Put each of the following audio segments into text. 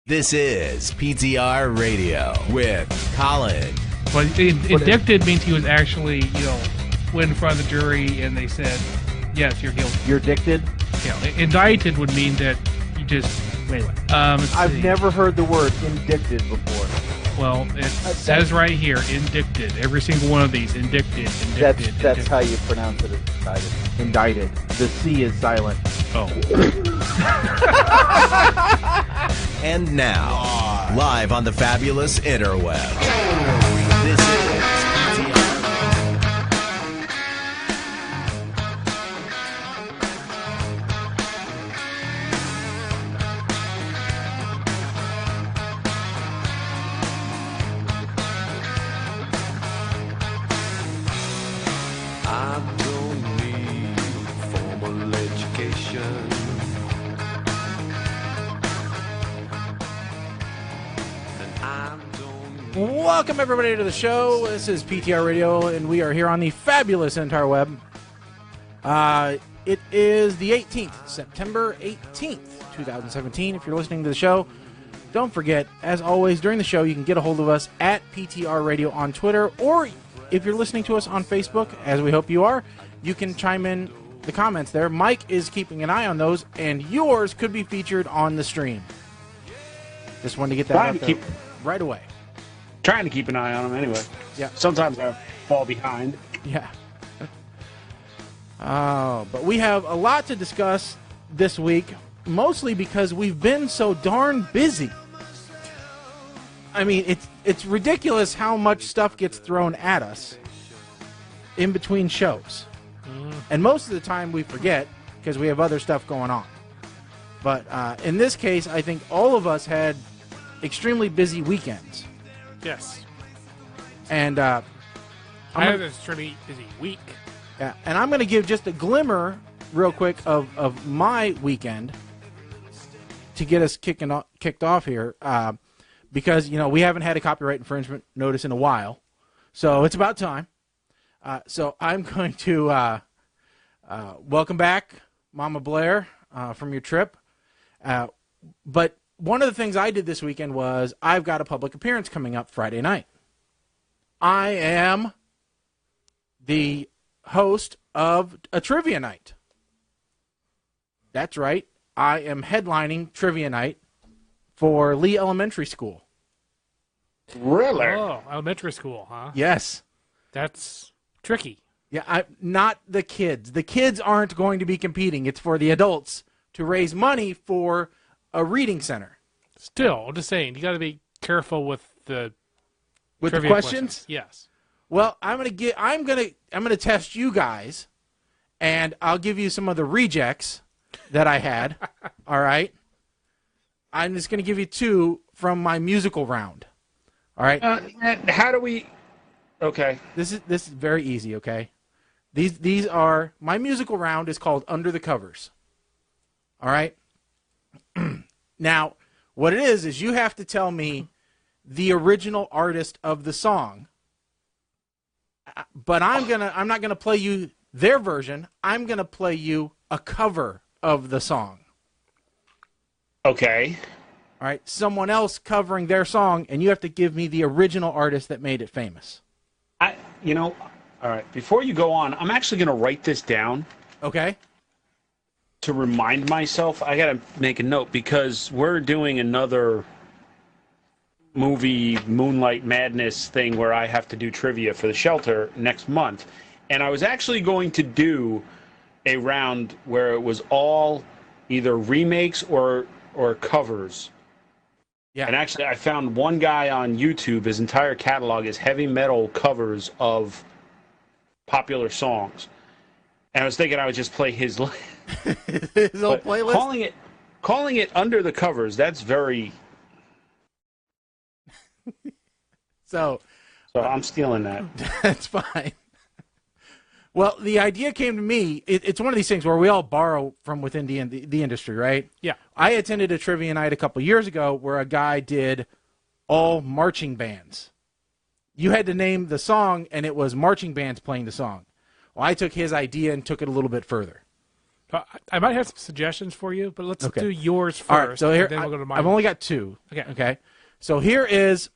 This is PTR Radio with Colin. But indicted means he was actually, went in front of the jury and they said, yes, you're guilty. You're addicted? Indicted would mean that you just... Anyway. I've never heard the word indicted before. Well, it says right here, indicted. Every single one of these, indicted. That's how you pronounce it, indicted. Indicted. The C is silent. Oh. And now, live on the fabulous interweb, this is PTR. I don't need formal education. Welcome, everybody, to the show. This is PTR Radio, and we are here on the fabulous interweb. It is the 18th, September 18th, 2017. If you're listening to the show, don't forget, as always, during the show, you can get a hold of us at PTR Radio on Twitter, or if you're listening to us on Facebook, as we hope you are, you can chime in the comments there. Mike is keeping an eye on those, and yours could be featured on the stream. Just wanted to get that out there right away. Trying to keep an eye on them anyway. Yeah. Sometimes I fall behind. Yeah. But we have a lot to discuss this week, mostly because we've been so darn busy. I mean, it's ridiculous how much stuff gets thrown at us in between shows. And most of the time we forget because we have other stuff going on. But in this case, I think all of us had extremely busy weekends. Yes. And I had a extremely busy week. Yeah, and I'm going to give just a glimmer real quick of my weekend to get us kicked off here. Because, we haven't had a copyright infringement notice in a while. So it's about time. So I'm going to welcome back Mama Blair from your trip. But one of the things I did this weekend was I've got a public appearance coming up Friday night. I am the host of a trivia night. That's right. I am headlining trivia night for Lee Elementary School. Really? Oh, elementary school, huh? Yes. That's tricky. Yeah, not the kids. The kids aren't going to be competing. It's for the adults to raise money for a reading center. Still, I'm just saying, you got to be careful with the questions. Yes. Well, I'm gonna test you guys, and I'll give you some of the rejects that I had. All right. I'm just gonna give you two from my musical round. All right. How do we? Okay. This is very easy. Okay. These are my musical round is called Under the Covers. All right. Now, what it is you have to tell me the original artist of the song. But I'm not gonna play you their version. I'm gonna play you a cover of the song. Okay. All right. Someone else covering their song, and you have to give me the original artist that made it famous. All right. Before you go on, I'm actually gonna write this down. Okay. To remind myself, I gotta make a note because we're doing another movie Moonlight Madness thing where I have to do trivia for the shelter next month. And I was actually going to do a round where it was all either remakes or covers. Yeah. And actually I found one guy on YouTube, his entire catalog is heavy metal covers of popular songs. And I was thinking I would just play his old playlist. Calling it Under the Covers, that's very So I'm stealing that. That's fine. Well, the idea came to me. It's one of these things where we all borrow from within the industry, right? Yeah. I attended a trivia night a couple years ago where a guy did all marching bands. You had to name the song, and it was marching bands playing the song. Well, I took his idea and took it a little bit further. I might have some suggestions for you, but let's Okay. do yours first. All right, so here and then we'll go to mine. I've only got two. Okay. Okay. So here is.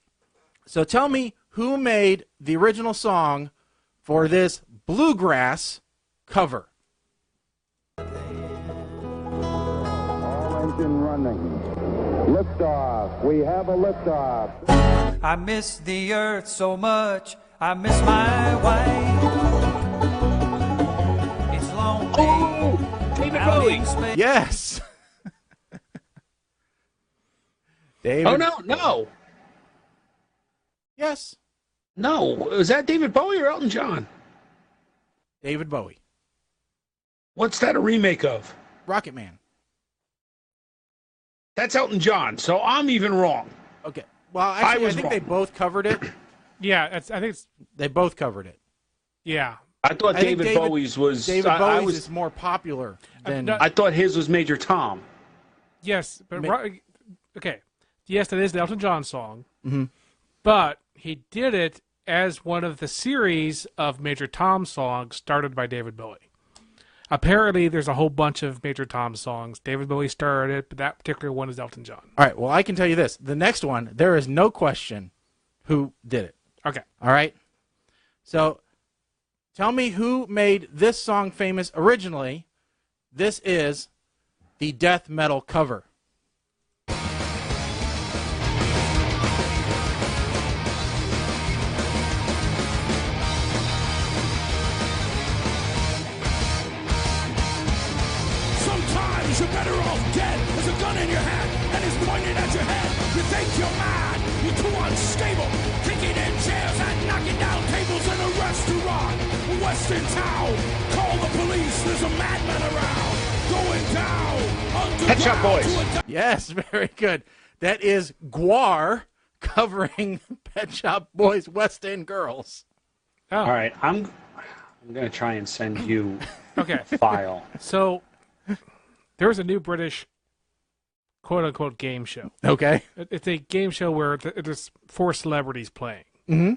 So tell me who made the original song for this bluegrass cover. All engine running. Liftoff. We have a liftoff. I miss the earth so much. I miss my wife. It's lonely. Oh, David out Bowie. in space. Yes. David. Oh no. Yes. No. Was that David Bowie or Elton John? David Bowie. What's that a remake of? Rocket Man. That's Elton John, so I'm even wrong. Okay. Well, actually, I was think wrong. they both covered it. Yeah, I think it's They both covered it. yeah. I thought I think David Bowie's was. David I Bowie's was. is more popular than. no, I thought his was Major Tom. Yes, but okay. Yes, that is the Elton John song. Mm-hmm. But he did it as one of the series of Major Tom songs started by David Bowie. Apparently, there's a whole bunch of Major Tom songs. David Bowie started it, but that particular one is Elton John. All right. Well, I can tell you this: the next one, there is no question who did it. Okay. All right. So, tell me who made this song famous originally. This is the death metal cover. Sometimes you're better off dead. There's a gun in your hand and it's pointed at your head. You think you're mad, you're too unstable. Kicking in chairs and knocking down tables in a restaurant. Western town, call the police. There's a madman around. Going down underground. Pet Shop Boys. to a Yes, very good. That is Guar covering Pet Shop Boys' West End Girls. Oh, All right, I'm gonna try and send you okay. a file. So there was a new British quote-unquote game show. Okay. It's a game show where there's 4 celebrities playing. Mm-hmm.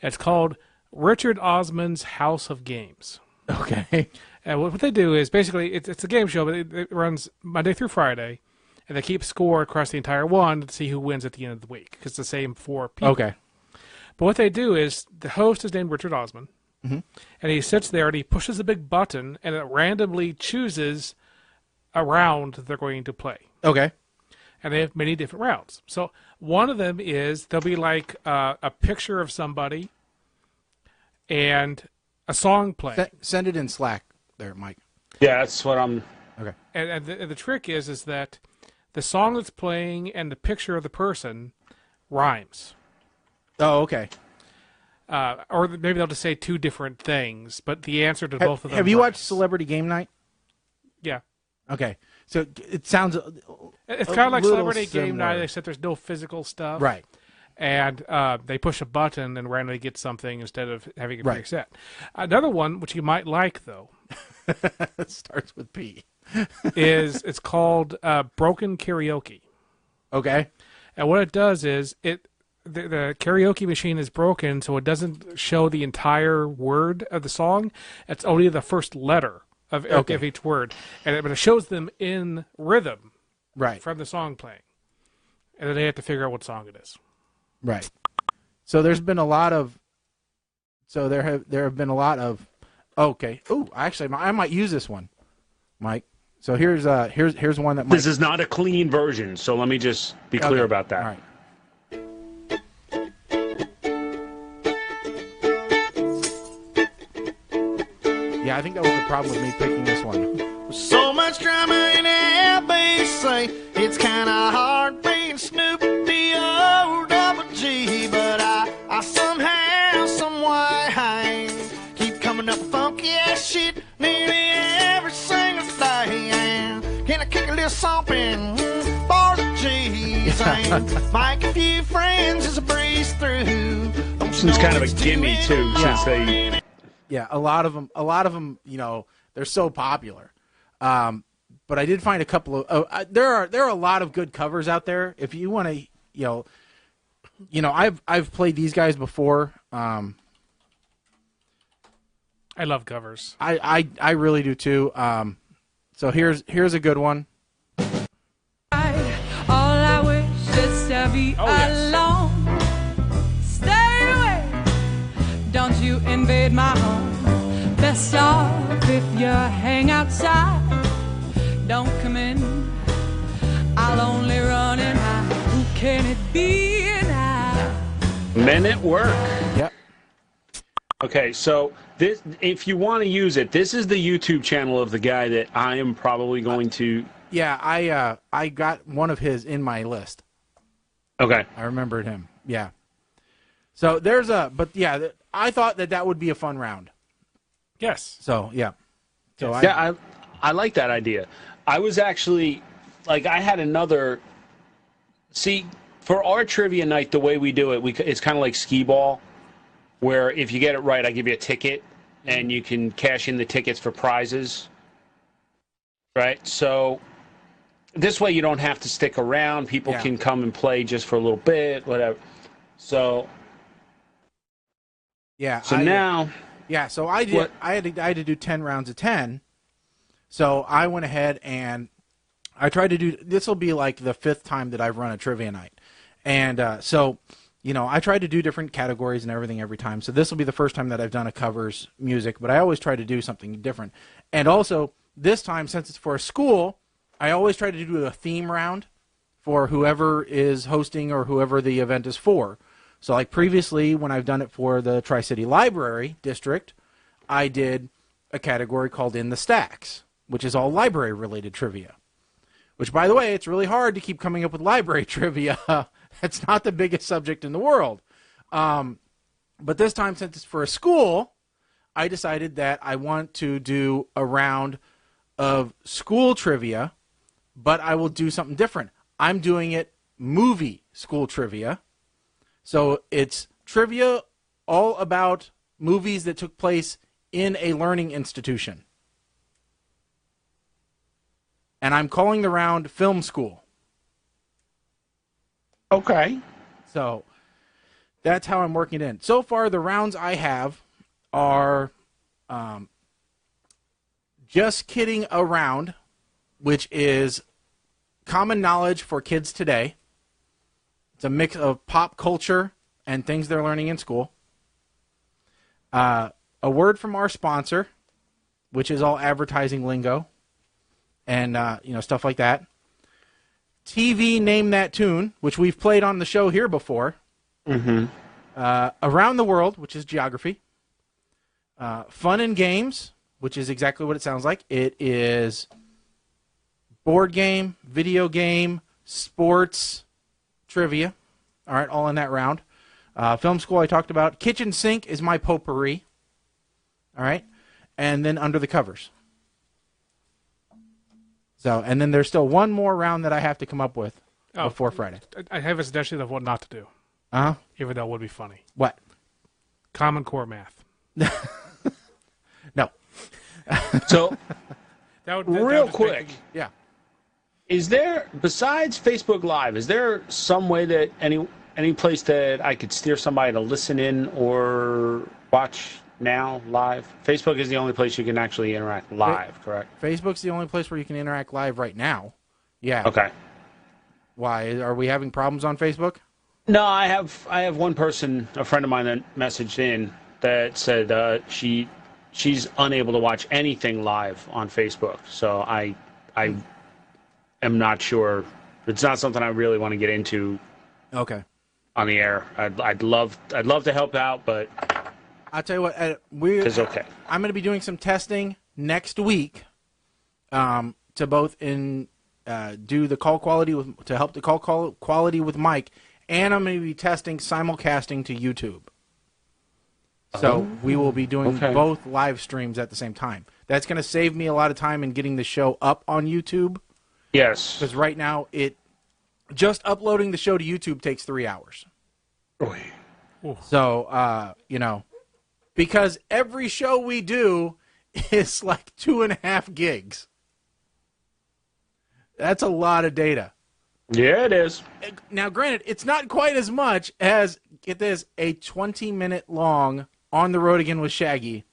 It's called Richard Osman's House of Games. Okay. And what they do is basically it's a game show, but it runs Monday through Friday, and they keep score across the entire one to see who wins at the end of the week because it's the same 4 people. Okay. But what they do is the host is named Richard Osman, and he sits there and he pushes a big button, and it randomly chooses a round that they're going to play. Okay. And they have many different rounds. So one of them is there'll be like a picture of somebody and a song playing. Send it in Slack there, Mike. Yeah, that's what I'm. Okay. And the trick is that the song that's playing and the picture of the person rhymes. Oh, okay. Or maybe they'll just say 2 different things, but the answer to both of them Have you rhymes. watched Celebrity Game Night? Yeah. Okay. So it sounds It's a kind of like little Celebrity Game Night, similar. except there's no physical stuff. Right. And they push a button and randomly get something instead of having it Right. preset. Another one, which you might like, though, It starts with P. it's called Broken Karaoke. Okay. And what it does is the karaoke machine is broken, so it doesn't show the entire word of the song. It's only the first letter of each word, but it shows them in rhythm Right. from the song playing, and then they have to figure out what song it is. Right. So there's been a lot of. So there have been a lot of. Okay. Oh, actually, I might use this one, Mike. So here's one that. This is not a clean version, so let me just be clear about that. All right. Yeah, I think that was the problem with me picking this one. So much drama in LBC, it's kind of hard being Snoop D-O-double-G, but I somehow, someway, keep coming up with funky ass shit nearly every single day. And can I kick a little something for the G's? And make a few friends as a breeze through. It's kind of a gimme too, since they. Yeah, a lot of them, you know, they're so popular. But I did find a couple of. There are a lot of good covers out there. If you want to, you know, I've played these guys before. I love covers. I really do too. So here's a good one. All I wish is to be alone. Stay away. Don't you invade my home. Best off if you hang outside. Don't come in. I'll only run and hide. Who can it be now? Men at Work. Yep. Okay, so this, if you want to use it, this is the YouTube channel of the guy that I am probably going to. Yeah, I got one of his in my list. Okay. I remembered him. Yeah. So I thought that would be a fun round. Yes. So yeah. So I like that idea. I was actually like I had another. See, for our trivia night, the way we do it, it's kind of like skee ball, where if you get it right, I give you a ticket, and you can cash in the tickets for prizes. Right? So this way you don't have to stick around. People can come and play just for a little bit, whatever. So yeah. So now. Yeah. So I did. I had to do 10 rounds of 10. So I went ahead and I tried to do. This will be like the 5th time that I've run a trivia night, and so. You know, I try to do different categories and everything every time. So this will be the first time that I've done a covers music, but I always try to do something different. And also, this time, since it's for a school, I always try to do a theme round for whoever is hosting or whoever the event is for. So like previously, when I've done it for the Tri-City Library District, I did a category called In the Stacks, which is all library-related trivia. Which, by the way, it's really hard to keep coming up with library trivia. It's not the biggest subject in the world. But this time, since it's for a school, I decided that I want to do a round of school trivia, but I will do something different. I'm doing it movie school trivia. So it's trivia all about movies that took place in a learning institution. And I'm calling the round Film School. Okay. So that's how I'm working it in. So far, the rounds I have are Just Kidding Around, which is common knowledge for kids today. It's a mix of pop culture and things they're learning in school. A word from our sponsor, which is all advertising lingo and stuff like that. TV Name That Tune, which we've played on the show here before. Mm-hmm. Around the World, which is geography. Fun and Games, which is exactly what it sounds like. It is board game, video game, sports, trivia. All right, all in that round. Film School I talked about. Kitchen Sink is my potpourri. All right. And then Under the Covers. So, and then there's still one more round that I have to come up with before Friday. I have a suggestion of what not to do. Uh-huh. Even though it would be funny. What? Common Core math. No. So, real just quick. Yeah. Is there, besides Facebook Live, is there some way that any place that I could steer somebody to listen in or watch now live? Facebook is the only place you can actually interact live, correct? Facebook's the only place where you can interact live right now. Yeah. Okay. Why? Are we having problems on Facebook? No, I have one person, a friend of mine, that messaged in that said she's unable to watch anything live on Facebook. So I am not sure. It's not something I really want to get into. Okay. On the air, I'd love to help out, but I'll tell you what, it's okay. I'm going to be doing some testing next week to both do the call quality to help the call quality with Mike, and I'm going to be testing simulcasting to YouTube. So we will be doing both live streams at the same time. That's going to save me a lot of time in getting the show up on YouTube. Yes. Because right now, just uploading the show to YouTube takes 3 hours. So, because every show we do is like 2.5 gigs. That's a lot of data. Yeah, it is. Now, granted, it's not quite as much as, get this, a 20-minute long On the Road Again with Shaggy.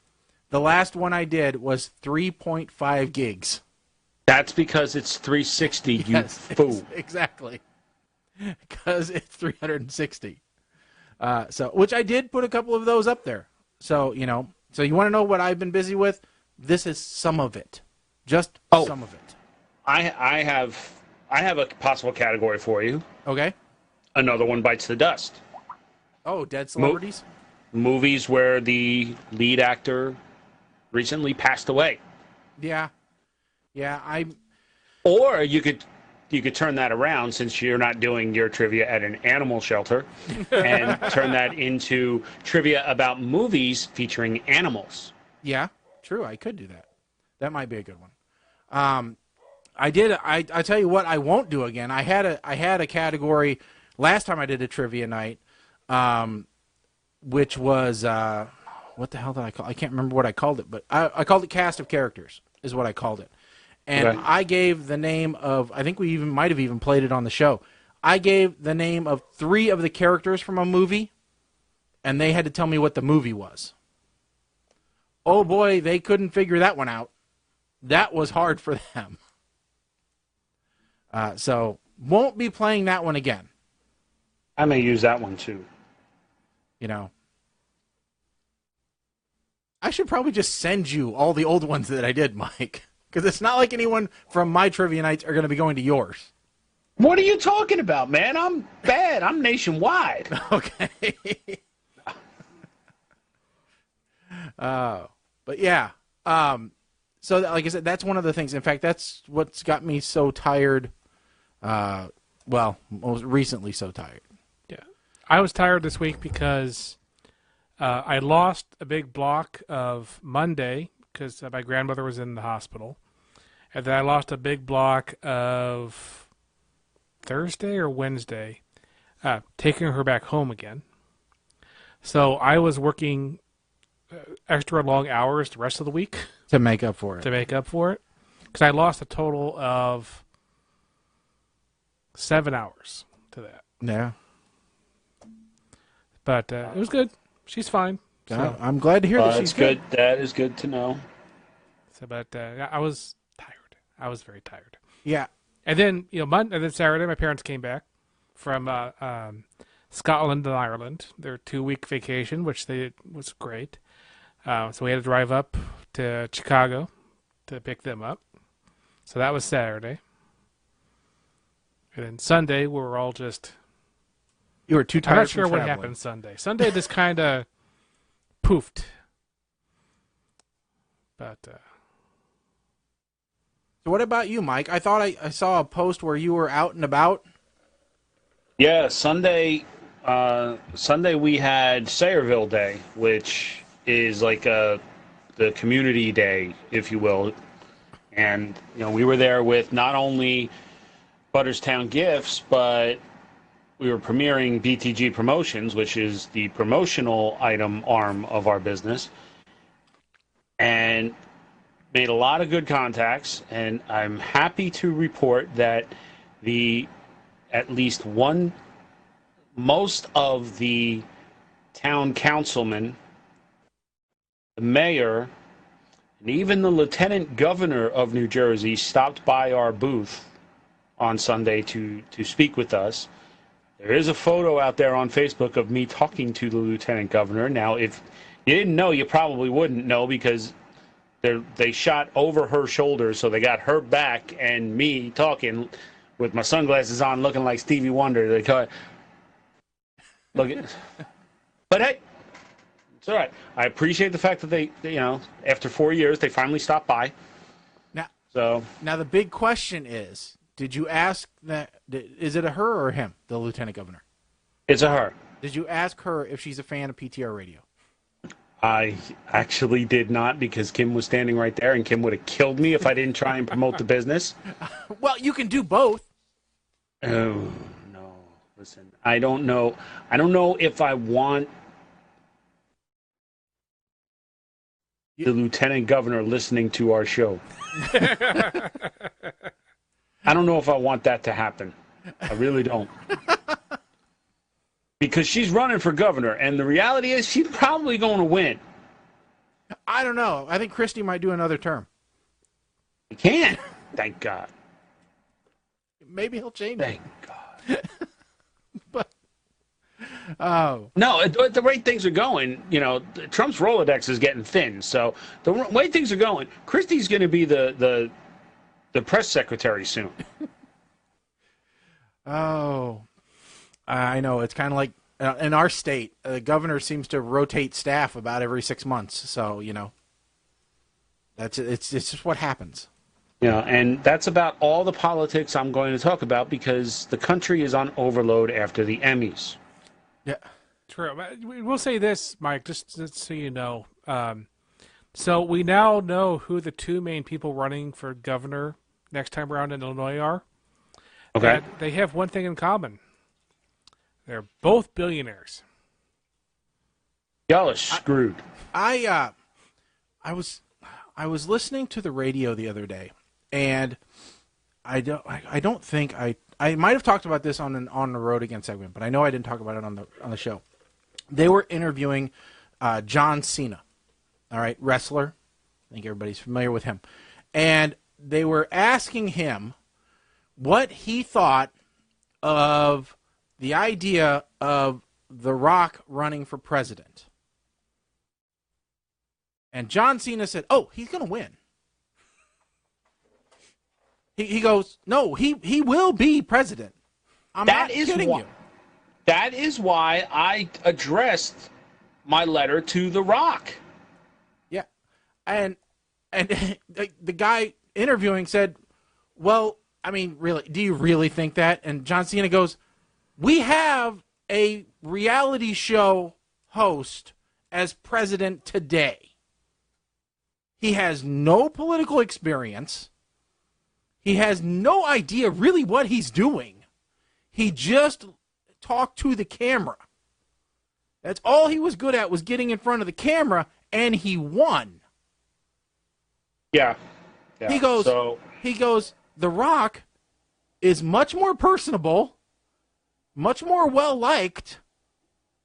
The last one I did was 3.5 gigs. That's because it's 360, you fool. Exactly. Because it's 360. Which I did put a couple of those up there. So, you know, so you want to know what I've been busy with? This is some of it. Just some of it. I have a possible category for you. Okay. Another one bites the dust. Oh, dead celebrities? Movies where the lead actor recently passed away. Yeah. Yeah, Or you could turn that around, since you're not doing your trivia at an animal shelter, and turn that into trivia about movies featuring animals. Yeah, true. I could do that. That might be a good one. I tell you what, I won't do again. I had a category last time I did a trivia night, which was what the hell did I call? I can't remember what I called it, but I called it cast of characters is what I called it. And okay. I gave the name of, I think we might have even played it on the show. I gave the name of 3 of the characters from a movie, and they had to tell me what the movie was. Oh boy, they couldn't figure that one out. That was hard for them. So, won't be playing that one again. I may use that one too. You know. I should probably just send you all the old ones that I did, Mike. Because it's not like anyone from my trivia nights are going to be going to yours. What are you talking about, man? I'm bad. I'm nationwide. Okay. But yeah. So, like I said, that's one of the things. In fact, that's what's got me so tired. Well, most recently so tired. Yeah. I was tired this week because I lost a big block of Monday because my grandmother was in the hospital. And then I lost a big block of Thursday or Wednesday, taking her back home again. So I was working extra long hours the rest of the week. To make up for it. Because I lost a total of 7 hours to that. Yeah. But it was good. She's fine. So. I'm glad to hear that she's good. That is good to know. So, but I was tired. I was very tired. Yeah. And then, and then Saturday, my parents came back from Scotland and Ireland. Their 2-week vacation, which was great. So we had to drive up to Chicago to pick them up. So that was Saturday. And then Sunday, we were all just... You were too tired. I'm not sure what happened Sunday. Sunday just kind of poofed. But... So what about you, Mike? I thought I saw a post where you were out and about. Yeah, Sunday we had Sayreville Day, which is like the community day, if you will. And we were there with not only Butterstown Gifts, but we were premiering BTG Promotions, which is the promotional item arm of our business. And made a lot of good contacts, and I'm happy to report that most of the town councilmen, the mayor, and even the lieutenant governor of New Jersey stopped by our booth on Sunday to speak with us. There is a photo out there on Facebook of me talking to the lieutenant governor. Now, if you didn't know, you probably wouldn't know, because they shot over her shoulder, so they got her back and me talking with my sunglasses on, looking like Stevie Wonder. They call it. Look at, but hey, it's all right. I appreciate the fact that they after 4 years, they finally stopped by. Now the big question is: did you ask that? Is it a her or him, the lieutenant governor? It's a her. Did you ask her if she's a fan of PTR Radio? I actually did not, because Kim was standing right there, and Kim would have killed me if I didn't try and promote the business. Well, you can do both. Oh, no. Listen, I don't know. I don't know if I want the lieutenant governor listening to our show. I don't know if I want that to happen. I really don't. Because she's running for governor, and the reality is she's probably going to win. I don't know. I think Christie might do another term. You can't. Thank God. Maybe he'll change Thank it. God. But oh no, the way things are going, Trump's Rolodex is getting thin. So the way things are going, Christie's going to be the press secretary soon. Oh, I know. It's kind of like in our state, the governor seems to rotate staff about every 6 months. So, it's just what happens. And that's about all the politics I'm going to talk about because the country is on overload after the Emmys. Yeah. True. We'll say this, Mike, just so you know. So we now know who the two main people running for governor next time around in Illinois are. Okay. And they have one thing in common. They're both billionaires. Y'all are screwed. I was listening to the radio the other day, and I don't think I might have talked about this on the Road Again segment, but I know I didn't talk about it on the show. They were interviewing John Cena, all right, wrestler. I think everybody's familiar with him, and they were asking him what he thought of the idea of The Rock running for president. And John Cena said, "Oh, he's going to win." He goes, "No, he will be president. I'm not kidding you." That is why I addressed my letter to The Rock. Yeah. And the guy interviewing said, "Well, I mean, really, do you really think that?" And John Cena goes, "We have a reality show host as president today. He has no political experience. He has no idea really what he's doing. He just talked to the camera. That's all he was good at, was getting in front of the camera, and he won." Yeah. He goes, "The Rock is much more personable, much more well-liked.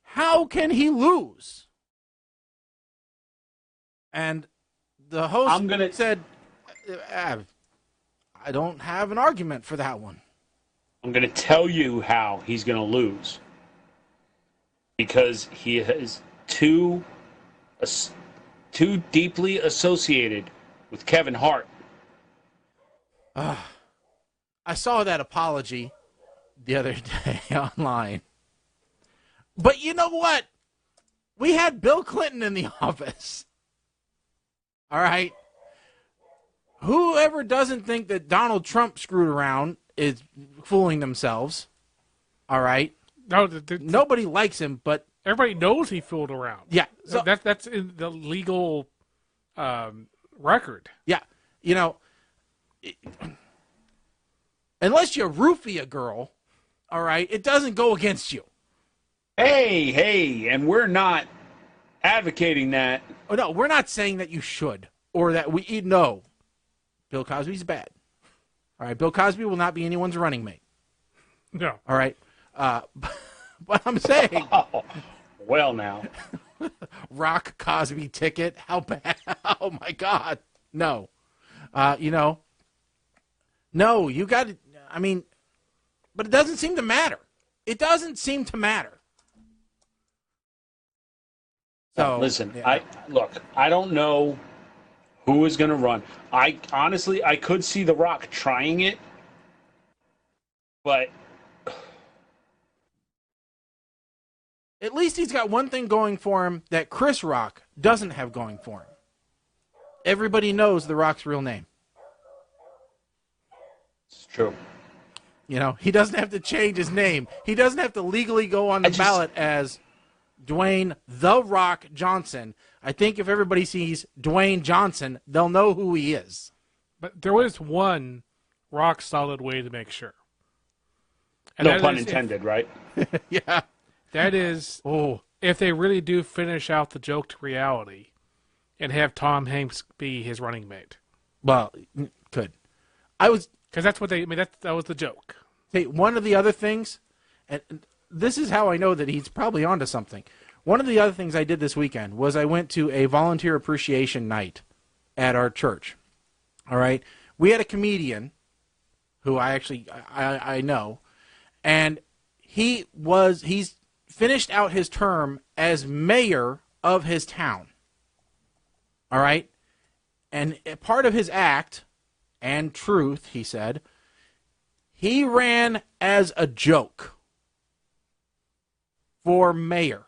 How can he lose?" And the host said, "I don't have an argument for that one." I'm going to tell you how he's going to lose. Because he is too deeply associated with Kevin Hart. I saw that apology the other day online. But you know what? We had Bill Clinton in the office. All right? Whoever doesn't think that Donald Trump screwed around is fooling themselves. All right? No, nobody likes him, but everybody knows he fooled around. Yeah, so that's in the legal record. Yeah, unless you roofie a girl, all right, it doesn't go against you. Hey, and we're not advocating that. Oh no, we're not saying that you should or that we no. Bill Cosby's bad. All right, Bill Cosby will not be anyone's running mate. No. All right. But I'm saying... Oh, well, now. Rock Cosby ticket? How bad? Oh, my God. No. No, you got to... I mean, but it doesn't seem to matter. It doesn't seem to matter. So, listen, yeah. I don't know who is going to run. I could see The Rock trying it, but... At least he's got one thing going for him that Chris Rock doesn't have going for him. Everybody knows The Rock's real name. It's true. He doesn't have to change his name. He doesn't have to legally go on the ballot as Dwayne The Rock Johnson. I think if everybody sees Dwayne Johnson, they'll know who he is. But there was one rock-solid way to make sure. And no pun intended, right? Yeah. That is, if they really do finish out the joke to reality and have Tom Hanks be his running mate. Well, could. Because that's what that was the joke. Hey, one of the other things, and this is how I know that he's probably onto something. One of the other things I did this weekend was I went to a volunteer appreciation night at our church. All right? We had a comedian who I know, and he's finished out his term as mayor of his town. All right? And part of his act and truth, he said, he ran as a joke for mayor.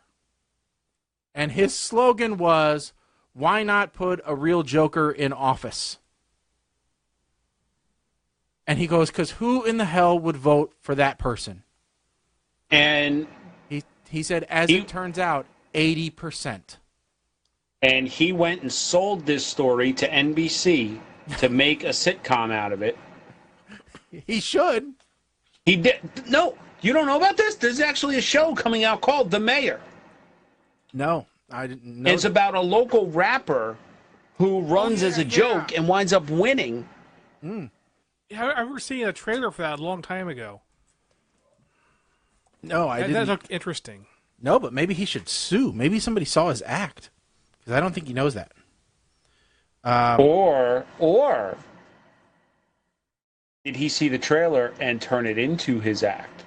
And his slogan was, why not put a real joker in office? And he goes, because who in the hell would vote for that person? And he said, as it turns out, 80%. And he went and sold this story to NBC to make a sitcom out of it. He should. He did. No, you don't know about this? There's actually a show coming out called The Mayor. No, I didn't know. It's about a local rapper who runs as a joke and winds up winning. I remember seeing a trailer for that a long time ago. No, I didn't. That looked interesting. No, but maybe he should sue. Maybe somebody saw his act. Because I don't think he knows that. Or did he see the trailer and turn it into his act?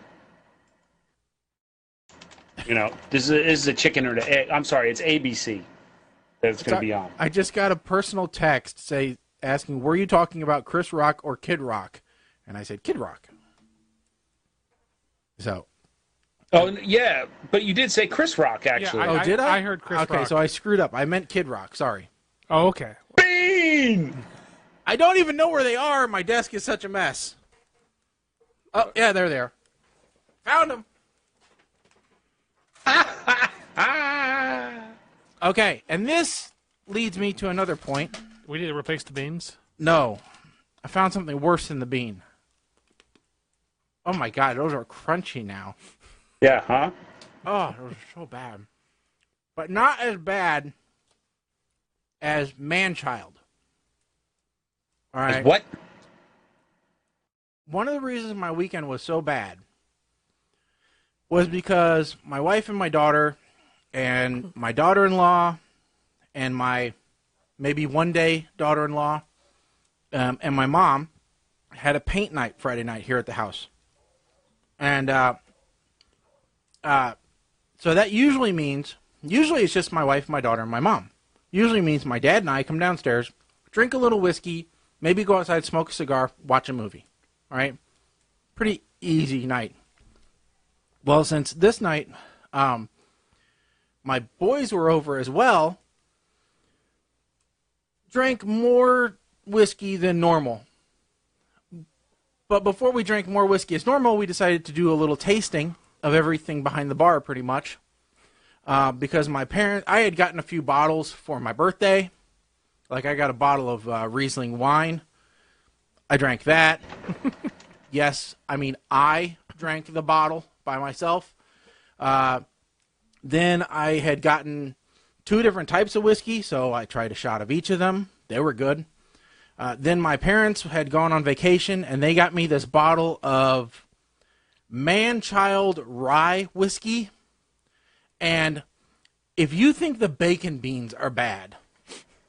You know, this is a chicken or the egg. I'm sorry, it's ABC that it's going to be on. I just got a personal text asking, were you talking about Chris Rock or Kid Rock? And I said, Kid Rock. So. Oh, yeah, but you did say Chris Rock, actually. Yeah, did I? I heard Chris Rock. Okay, so I screwed up. I meant Kid Rock. Sorry. Oh, okay. Bean! I don't even know where they are. My desk is such a mess. Oh, yeah, there they are. Found them. Okay, and this leads me to another point. We need to replace the beans? No. I found something worse than the bean. Oh, my God, those are crunchy now. Yeah, huh? Oh, those are so bad. But not as bad as man-child. All right. As what? One of the reasons my weekend was so bad was because my wife and my daughter and my daughter-in-law and my maybe one-day daughter-in-law and my mom had a paint night Friday night here at the house. And so that usually it's just my wife, my daughter, and my mom. Usually means my dad and I come downstairs, drink a little whiskey, maybe go outside, smoke a cigar, watch a movie. All right? Pretty easy night. Well, since this night, my boys were over as well, drank more whiskey than normal. But before we drank more whiskey as normal, we decided to do a little tasting of everything behind the bar, pretty much. Because I had gotten a few bottles for my birthday. Like, I got a bottle of Riesling wine. I drank that. Yes, I mean, I drank the bottle by myself. Then I had gotten 2 different types of whiskey, so I tried a shot of each of them. They were good. Then my parents had gone on vacation, and they got me this bottle of man-child rye whiskey. And if you think the bacon beans are bad,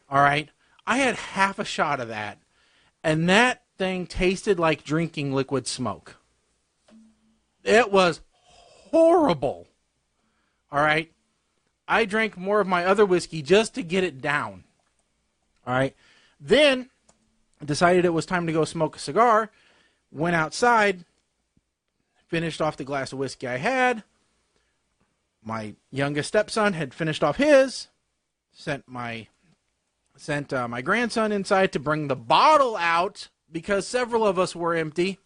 all right, I had half a shot of that, and that thing tasted like drinking liquid smoke. It was horrible. All right. I drank more of my other whiskey just to get it down. All right. Then decided it was time to go smoke a cigar. Went outside. Finished off the glass of whiskey I had. My youngest stepson had finished off his. Sent my grandson inside to bring the bottle out because several of us were empty.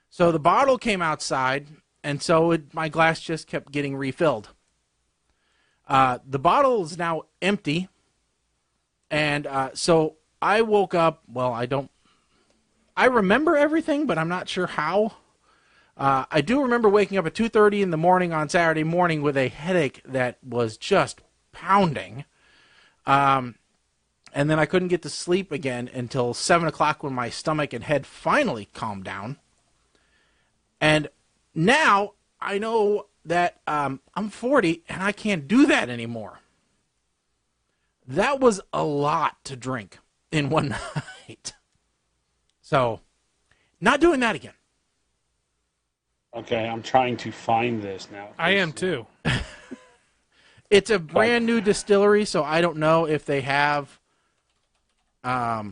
So the bottle came outside, and so my glass just kept getting refilled. The bottle is now empty, and so I woke up. Well, I remember everything, but I'm not sure how. I do remember waking up at 2:30 in the morning on Saturday morning with a headache that was just pounding. And then I couldn't get to sleep again until 7 o'clock when my stomach and head finally calmed down. And now I know that I'm 40 and I can't do that anymore. That was a lot to drink in one night. So, not doing that again. Okay, I'm trying to find this now. I am too. It's a brand new distillery, so I don't know if they have. Let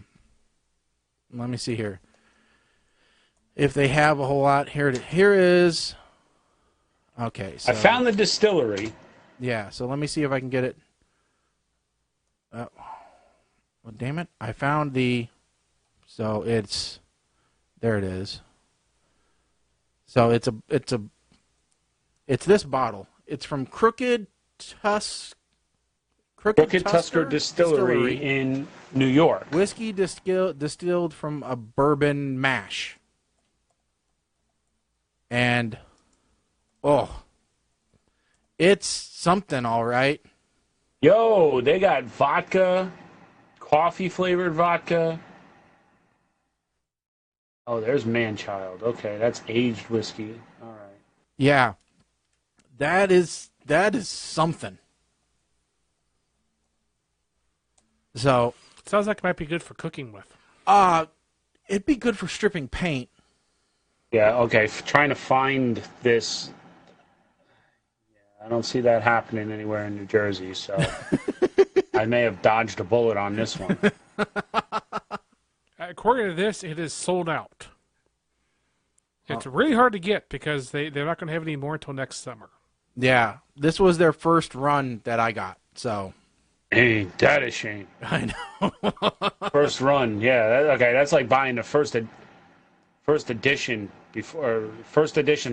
me see here. If they have a whole lot here is. Okay, so I found the distillery. Yeah, so let me see if I can get it. Well, damn it! I found the. So it's, there it is. So it's this bottle. It's from Crooked Tusker Distillery in New York. Whiskey distilled from a bourbon mash. And, it's something, all right. Yo, they got vodka, coffee-flavored vodka. Oh, there's man-child. Okay, that's aged whiskey. All right. Yeah, that is something. So Sounds like it might be good for cooking with. It'd be good for stripping paint. Yeah, okay. Trying to find this. Yeah, I don't see that happening anywhere in New Jersey, so I may have dodged a bullet on this one. According to this, it is sold out. It's really hard to get because they're not going to have any more until next summer. Yeah, this was their first run that I got, so. Ain't that a shame? I know. First run, yeah. Okay, that's like buying the first edition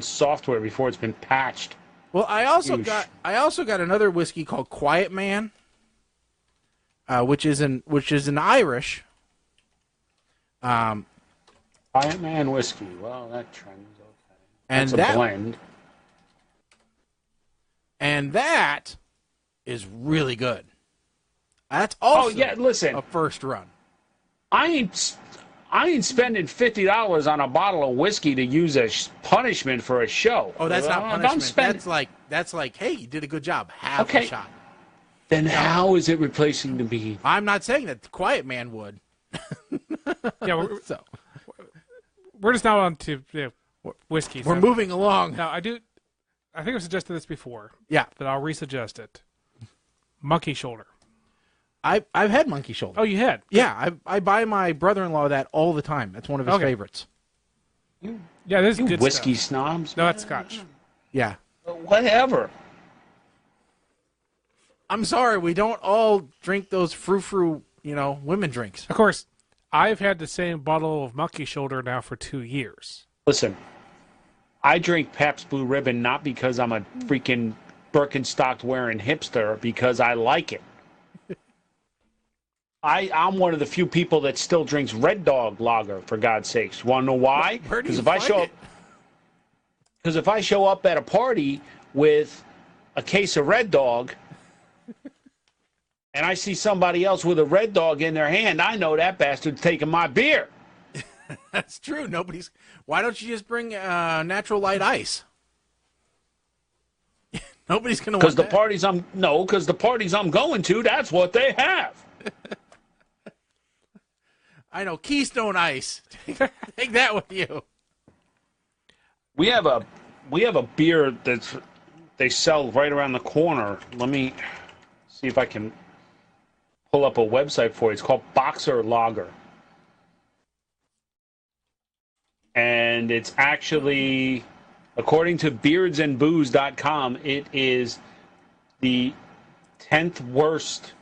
software before it's been patched. Well, I also got another whiskey called Quiet Man, which is an Irish. Quiet Man whiskey. Well, that trend is okay. And that's a blend. And that is really good. That's also listen, a first run. I ain't spending $50 on a bottle of whiskey to use as punishment for a show. Oh, that's not punishment. That's like, hey, you did a good job. Half a shot. Then how is it replacing the bean? I'm not saying that the Quiet Man would. Yeah, we're just now on to whiskey. We're moving along. Now, I think I suggested this before. Yeah. But I'll resuggest it. Monkey shoulder. I've had monkey shoulder. Oh, you had? Yeah, I buy my brother-in-law that all the time. That's one of his favorites. Yeah, this is good whiskey stuff. snobs? No, that's Scotch. Yeah. Whatever. I'm sorry, we don't all drink those frou-frou, women drinks. Of course, I've had the same bottle of monkey shoulder now for 2 years. Listen, I drink Pabst Blue Ribbon not because I'm a freaking Birkenstock-wearing hipster, because I like it. I'm one of the few people that still drinks Red Dog lager, for God's sakes. You want to know why? Because if I show up at a party with a case of Red Dog and I see somebody else with a Red Dog in their hand, I know that bastard's taking my beer. That's true. Why don't you just bring natural light ice? Nobody's going to want that. Because the parties I'm going to, that's what they have. I know, Keystone Ice. Take that with you. We have a beer that they sell right around the corner. Let me see if I can pull up a website for it. It's called Boxer Lager. And it's actually, according to beardsandbooze.com, it is the 10th worst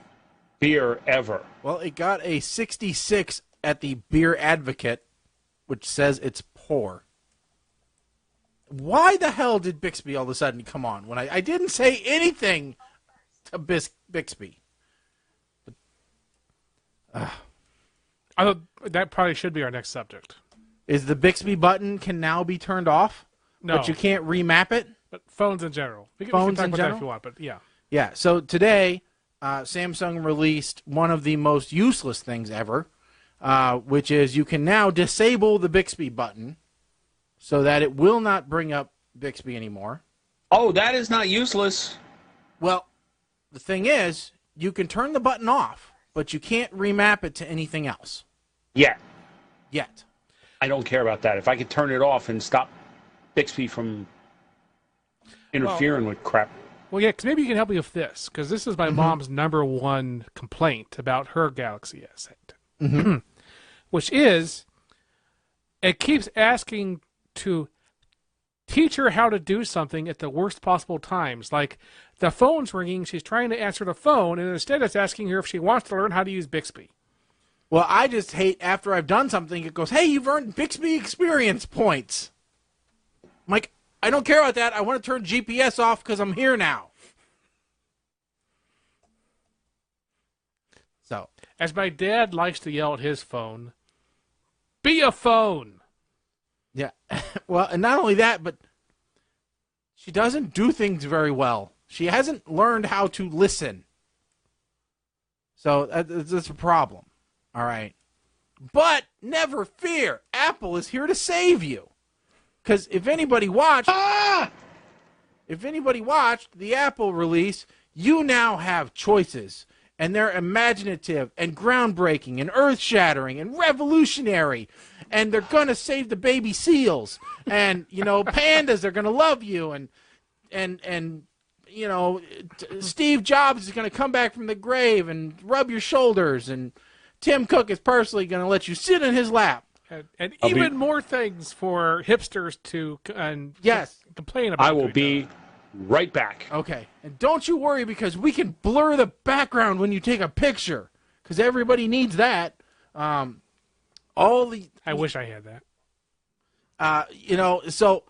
beer ever. Well, it got a 66 at the Beer Advocate, which says it's poor. Why the hell did Bixby all of a sudden come on when I didn't say anything to Bixby? I thought that probably should be our next subject. Is the Bixby button can now be turned off? No. But you can't remap it? But phones in general. We can talk about that if you want, but yeah. Yeah, so today, Samsung released one of the most useless things ever, which is you can now disable the Bixby button so that it will not bring up Bixby anymore. Oh, that is not useless. Well, the thing is, you can turn the button off, but you can't remap it to anything else. Yet. I don't care about that. If I could turn it off and stop Bixby from interfering with crap. Well, yeah, 'cause maybe you can help me with this, because this is my mom's number one complaint about her Galaxy S8, which is it keeps asking to teach her how to do something at the worst possible times. Like the phone's ringing, she's trying to answer the phone, and instead it's asking her if she wants to learn how to use Bixby. Well, I just hate after I've done something, it goes, hey, you've earned Bixby experience points. I'm like, I don't care about that. I want to turn GPS off because I'm here now. So, as my dad likes to yell at his phone, be a phone. Yeah. Well, and not only that, but she doesn't do things very well. She hasn't learned how to listen. So that's a problem. All right. But never fear. Apple is here to save you. Because if anybody watched the Apple release, you now have choices. And they're imaginative and groundbreaking and earth-shattering and revolutionary. And they're going to save the baby seals. And, pandas are going to love you. And Steve Jobs is going to come back from the grave and rub your shoulders. And Tim Cook is personally going to let you sit in his lap. And even more things for hipsters to complain about. I will be right back. Okay. And don't you worry, because we can blur the background when you take a picture, because everybody needs that. I wish I had that. So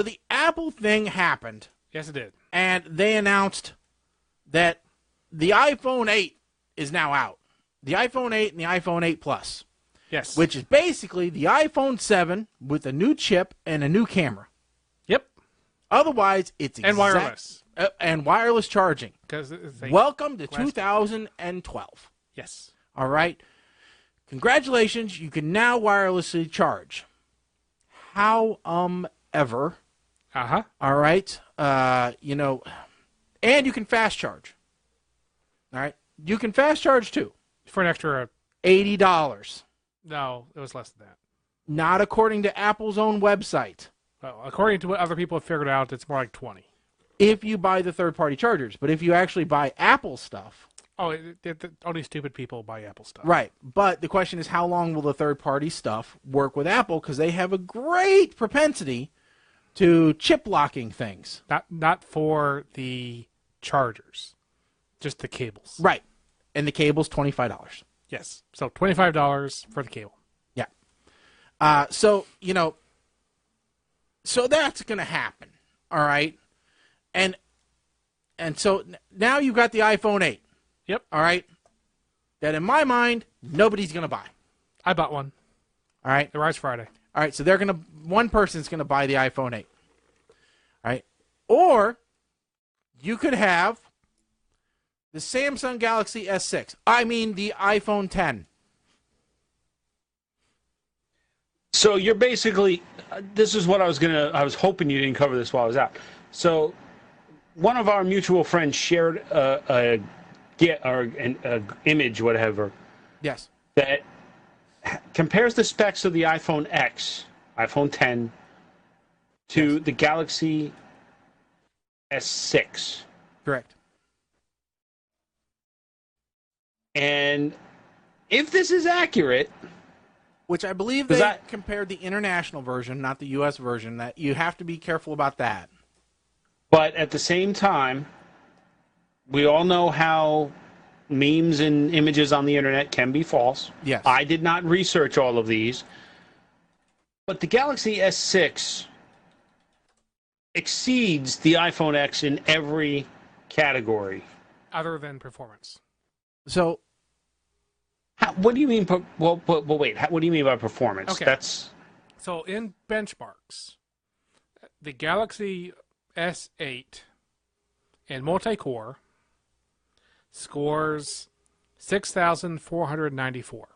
the Apple thing happened. Yes, it did. And they announced that the iPhone 8 is now out. The iPhone 8 and the iPhone 8 Plus. Yes. Which is basically the iPhone 7 with a new chip and a new camera. Yep. Otherwise, it's and wireless. And wireless charging. Welcome to 2012. Yes. All right. Congratulations. You can now wirelessly charge. However. Uh-huh. All right. And you can fast charge. All right. You can fast charge too. For an extra $80. No, it was less than that. Not according to Apple's own website. Well, according to what other people have figured out, it's more like 20. If you buy the third-party chargers. But if you actually buy Apple stuff... Oh, only stupid people buy Apple stuff. Right. But the question is, how long will the third-party stuff work with Apple? Because they have a great propensity to chip-locking things. Not for the chargers. Just the cables. Right. And the cable's $25. Yes. So $25 for the cable. Yeah. So that's going to happen. All right. And so now you've got the iPhone 8. Yep. All right. That in my mind, nobody's going to buy. I bought one. All right. It arrives Friday. All right. So one person's going to buy the iPhone 8. All right. Or you could have the Samsung Galaxy S6. I mean the iPhone 10. So you're basically, this is what I was hoping you didn't cover this while I was out. So one of our mutual friends shared an image, whatever. Yes. That compares the specs of the iPhone X, iPhone 10, to the Galaxy S6. Correct. And if this is accurate... Which I believe they compared the international version, not the U.S. version, that you have to be careful about that. But at the same time, we all know how memes and images on the internet can be false. Yes. I did not research all of these. But the Galaxy S6 exceeds the iPhone X in every category. Other than performance. So... what do you mean? Well, wait. What do you mean by performance? Okay. So in benchmarks, the Galaxy S8 in multi-core scores 6,494.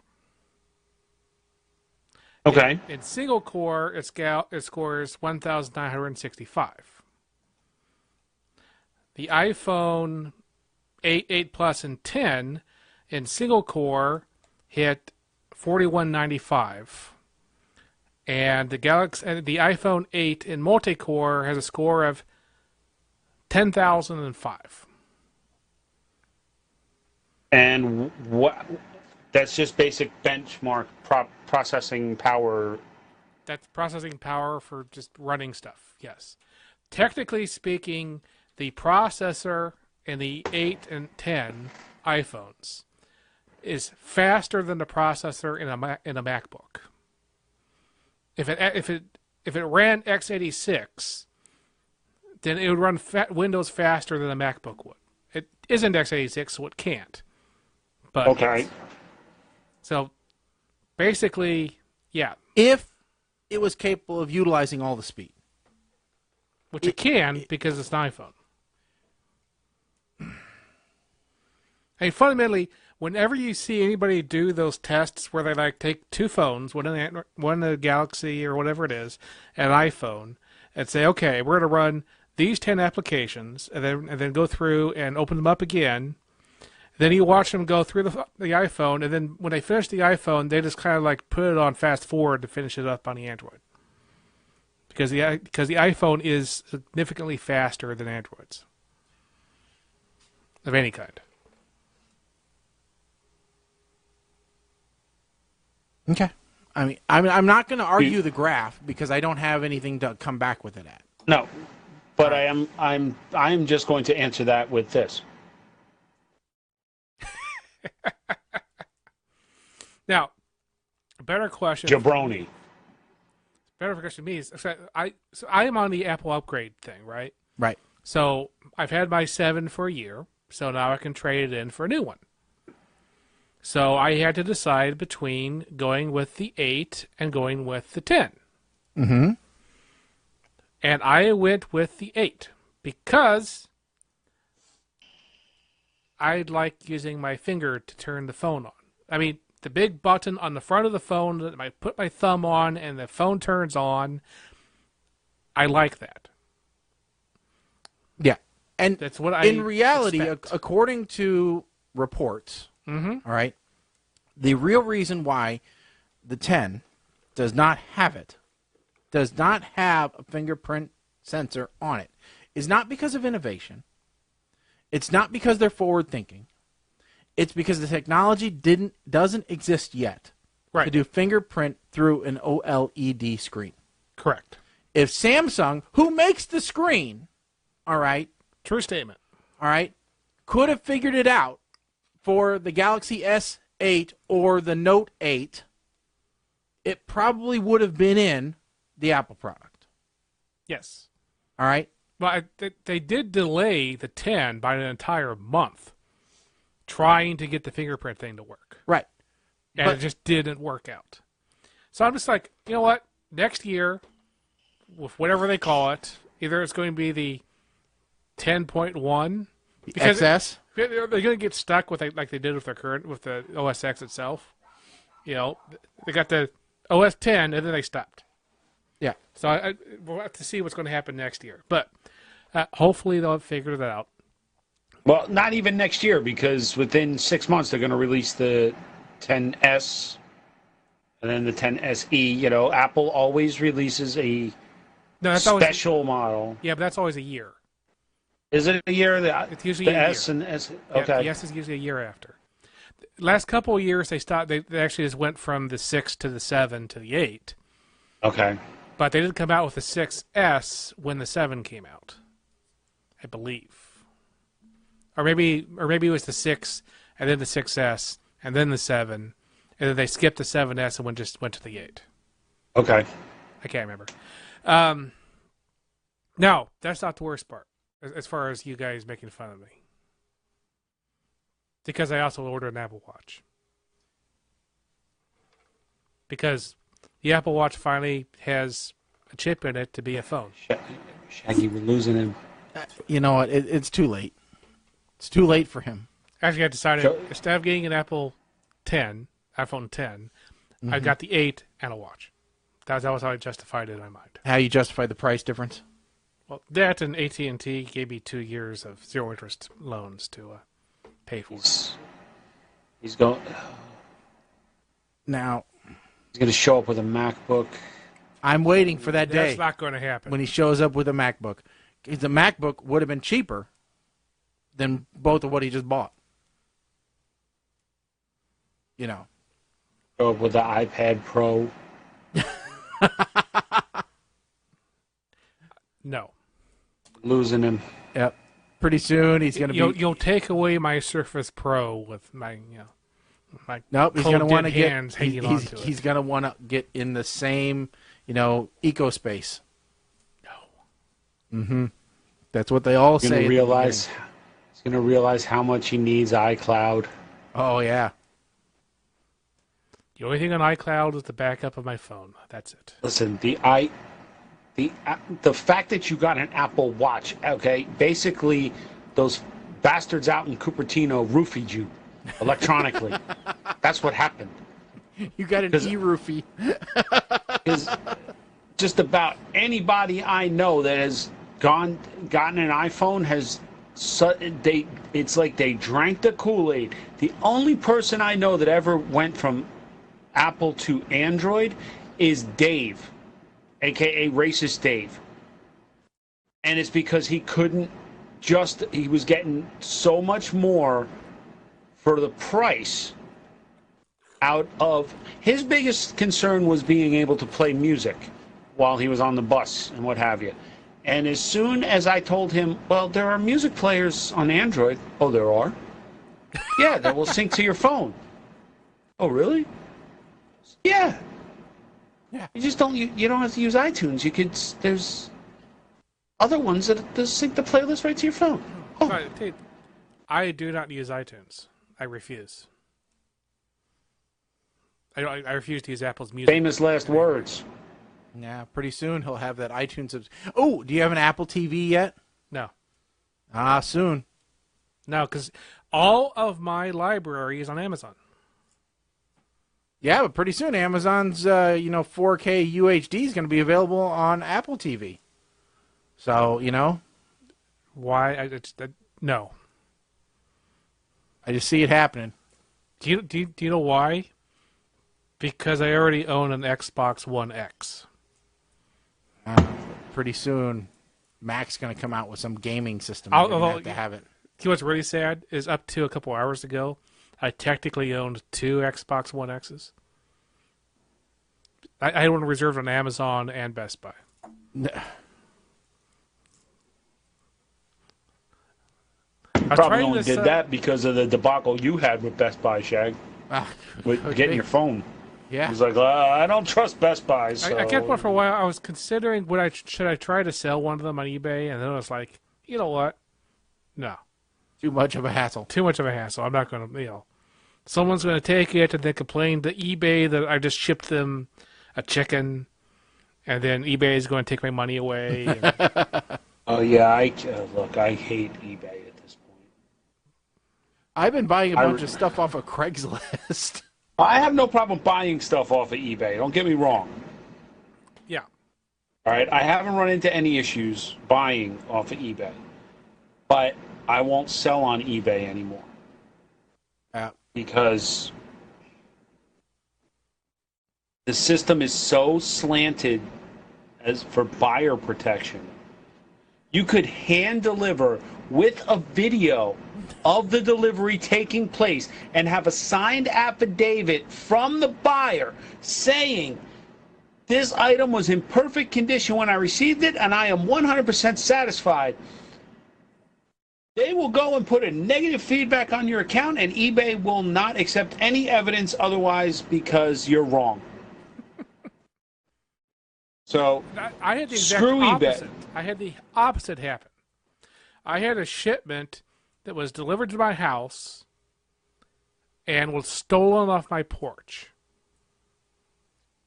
Okay. In single core, it scores 1,965. The iPhone 8, 8 Plus, and 10 in single core hit 4195, and the iPhone 8 in multi-core has a score of 10,005. And what? That's just basic benchmark processing power. That's processing power for just running stuff. Yes. Technically speaking, the processor in the 8 and 10 iPhones is faster than the processor in a MacBook. If it ran x86, then it would run Windows faster than a MacBook would. It isn't x86, so it can't. But okay. So basically, yeah. If it was capable of utilizing all the speed. Which it can, because it's an iPhone. Hey, fundamentally, whenever you see anybody do those tests where they like take two phones, one a Galaxy or whatever it is, an iPhone, and say, okay, we're going to run these 10 applications, and then go through and open them up again. Then you watch them go through the iPhone, and then when they finish the iPhone, they just kind of like put it on fast forward to finish it up on the Android. Because the iPhone is significantly faster than Androids of any kind. Okay. I mean, I'm not going to argue the graph because I don't have anything to come back with it at. No, but I'm just going to answer that with this. Now, a better question. Jabroni. Better question to me is, I am on the Apple upgrade thing, right? Right. So I've had my 7 for a year, so now I can trade it in for a new one. So I had to decide between going with the 8 and going with the 10. Mm-hmm. And I went with the 8 because I like using my finger to turn the phone on. I mean, the big button on the front of the phone that I put my thumb on and the phone turns on, I like that. Yeah. And that's what in reality, expect. According to reports, all right, the real reason why the 10 does not have a fingerprint sensor on it, is not because of innovation. It's not because they're forward thinking. It's because the technology doesn't exist yet to do fingerprint through an OLED screen. Correct. If Samsung, who makes the screen, all right, true statement, all right, could have figured it out for the Galaxy S8 or the Note 8, it probably would have been in the Apple product. Yes. All right. Well, they did delay the 10 by an entire month, trying to get the fingerprint thing to work. Right. And it just didn't work out. So I'm just like, you know what? Next year, with whatever they call it, either it's going to be the 10.1. The XS? They're going to get stuck with like they did with the OS X itself. You know, they got the OS 10 and then they stopped. Yeah. So we'll have to see what's going to happen next year. But hopefully they'll have figured it out. Well, not even next year, because within 6 months they're going to release the 10S and then the 10SE. You know, Apple always releases a special model. Yeah, but that's always a year. Is it a year? It's usually the a S year. and S. Yeah, Okay. the S is usually a year after. The last couple of years they stopped. They actually just went from the 6 to the 7 to the 8. Okay. But they didn't come out with the 6S when the 7 came out, I believe. Or maybe it was the 6 and then the 6S and then the 7, and then they skipped the 7S and went to the 8. Okay. I can't remember. No, that's not the worst part, as far as you guys making fun of me. Because I also ordered an Apple Watch. Because the Apple Watch finally has a chip in it to be a phone. Shaggy, we're losing him. You know what? It's too late. It's too late for him. Actually, I decided instead of getting an iPhone 10, I got the 8 and a watch. That was how I justified it in my mind. How you justify the price difference? Well, that and AT&T gave me 2 years of zero-interest loans to pay for. He's going... Now, he's going to show up with a MacBook. I'm waiting for that day. That's not going to happen. When he shows up with a MacBook. The MacBook would have been cheaper than both of what he just bought. You know. Show up with the iPad Pro. No. Losing him. Yep. Pretty soon he's going to be... You'll take away my Surface Pro with my, my nope, he's going to want to get... He's going to want to get in the same, eco space. No. Mm-hmm. That's what they all say. He's going to realize how much he needs iCloud. Oh, yeah. The only thing on iCloud is the backup of my phone. That's it. Listen, the fact that you got an Apple Watch, okay, basically those bastards out in Cupertino roofied you electronically. That's what happened. You got an e-roofie. Because just about anybody I know that has gotten an iPhone it's like they drank the Kool-Aid. The only person I know that ever went from Apple to Android is Dave, aka Racist Dave. And it's because he was getting so much more for the price out of... His biggest concern was being able to play music while he was on the bus and what have you. And as soon as I told him, well, there are music players on Android. Oh, there are? Yeah, that will sync to your phone. Oh, really? Yeah. Yeah. You just don't have to use iTunes. There's other ones that sync the playlist right to your phone. Oh. Sorry, I do not use iTunes. I refuse. I refuse to use Apple's music. Famous last words. Yeah, pretty soon he'll have that iTunes. Oh, do you have an Apple TV yet? No. Soon. No, because all of my library is on Amazon. Yeah, but pretty soon Amazon's 4K UHD is going to be available on Apple TV. So, Why? No. I just see it happening. Do you know why? Because I already own an Xbox One X. Pretty soon, Mac's going to come out with some gaming system. You're going to have to have it. You know what's really sad is up to a couple hours ago, I technically owned 2 Xbox One X's. I had one reserved on Amazon and Best Buy. Probably only did that because of the debacle you had with Best Buy, Shag. With getting your phone. Yeah. He's like, I don't trust Best Buy. So. I kept one for a while. I was considering should I try to sell one of them on eBay, and then I was like, you know what? No. Too much of a hassle. Too much of a hassle. I'm not going to, someone's going to take it and then complain to eBay that I just shipped them a chicken, and then eBay is going to take my money away. Oh, yeah. Look, I hate eBay at this point. I've been buying a bunch of stuff off of Craigslist. I have no problem buying stuff off of eBay. Don't get me wrong. Yeah. All right. I haven't run into any issues buying off of eBay. But I won't sell on eBay anymore. Because the system is so slanted as for buyer protection. You could hand deliver with a video of the delivery taking place and have a signed affidavit from the buyer saying this item was in perfect condition when I received it and I am 100% satisfied. They will go and put a negative feedback on your account, and eBay will not accept any evidence otherwise because you're wrong. So I had the exact screw opposite. eBay. I had the opposite happen. I had a shipment that was delivered to my house and was stolen off my porch.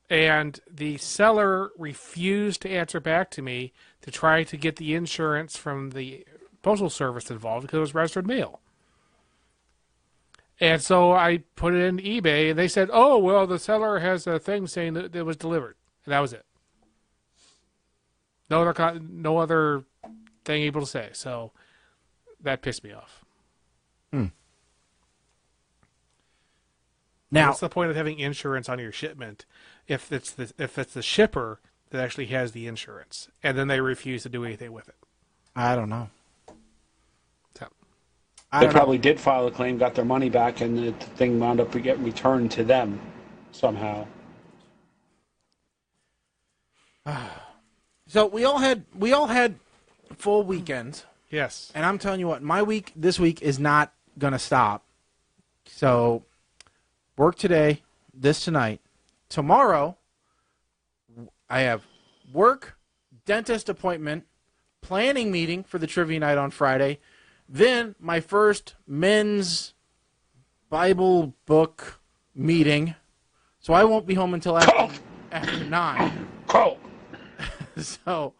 And the seller refused to answer back to me to try to get the insurance from the Postal Service involved because it was registered mail. And so I put it in eBay, and they said, oh, well, the seller has a thing saying that it was delivered. And that was it. No other thing able to say. So that pissed me off. Now, what's the point of having insurance on your shipment if it's the shipper that actually has the insurance, and then they refuse to do anything with it? I don't know. So, They probably did file a claim, got their money back, and the thing wound up getting returned to them somehow. So we all had full weekends. yes. And I'm telling you what, this week is not gonna stop. So work today, this tonight. Tomorrow I have work, dentist appointment, planning meeting for the trivia night on Friday, then my first men's Bible book meeting. So I won't be home until after 9. Cool. So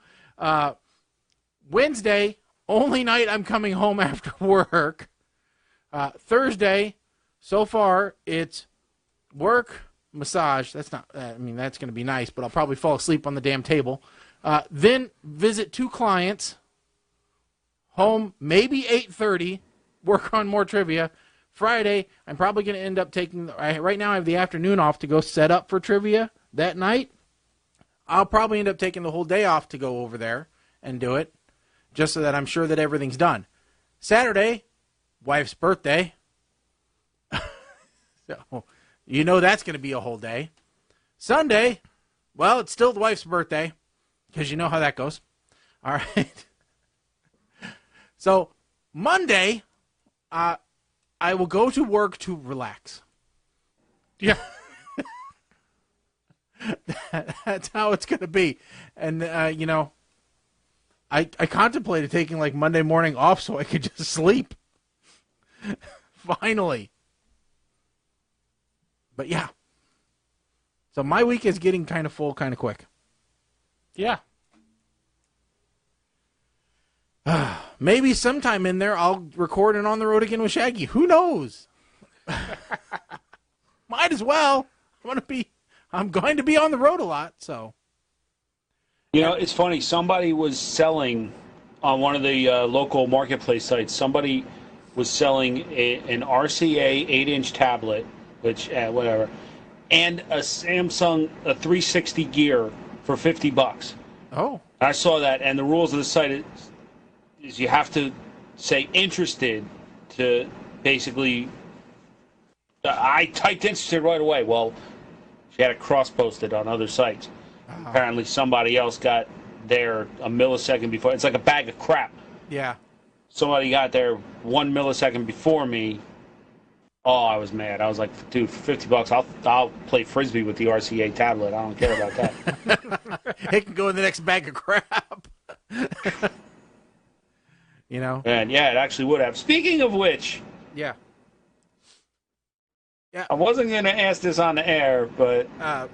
Wednesday, only night I'm coming home after work. Thursday, so far, it's work, massage. That's not, that's going to be nice, but I'll probably fall asleep on the damn table. Then visit 2 clients. Home, maybe 8:30. Work on more trivia. Friday, I'm probably going to end up taking, right now I have the afternoon off to go set up for trivia that night. I'll probably end up taking the whole day off to go over there and do it, just so that I'm sure that everything's done. Saturday, wife's birthday. So, that's going to be a whole day. Sunday, well, it's still the wife's birthday, because you know how that goes. All right. So, Monday, I will go to work to relax. Yeah. That's how it's going to be. And, I contemplated taking like Monday morning off so I could just sleep. Finally. But yeah. So my week is getting kind of full kind of quick. Yeah. Maybe sometime in there I'll record an On the Road Again with Shaggy. Who knows? Might as well. I'm going to be on the road a lot, so. It's funny. Somebody was selling on one of the local marketplace sites. Somebody was selling an RCA 8-inch tablet, which whatever, and a Samsung 360 gear for $50. Oh. I saw that, and the rules of the site is you have to say interested to basically. I typed interested right away. Well, she had it cross-posted on other sites. Apparently somebody else got there a millisecond before. It's like a bag of crap. Yeah. Somebody got there 1 millisecond before me. Oh, I was mad. I was like, dude, for $50, I'll play Frisbee with the RCA tablet. I don't care about that. It can go in the next bag of crap. And yeah, it actually would have. Speaking of which. Yeah. I wasn't going to ask this on the air, but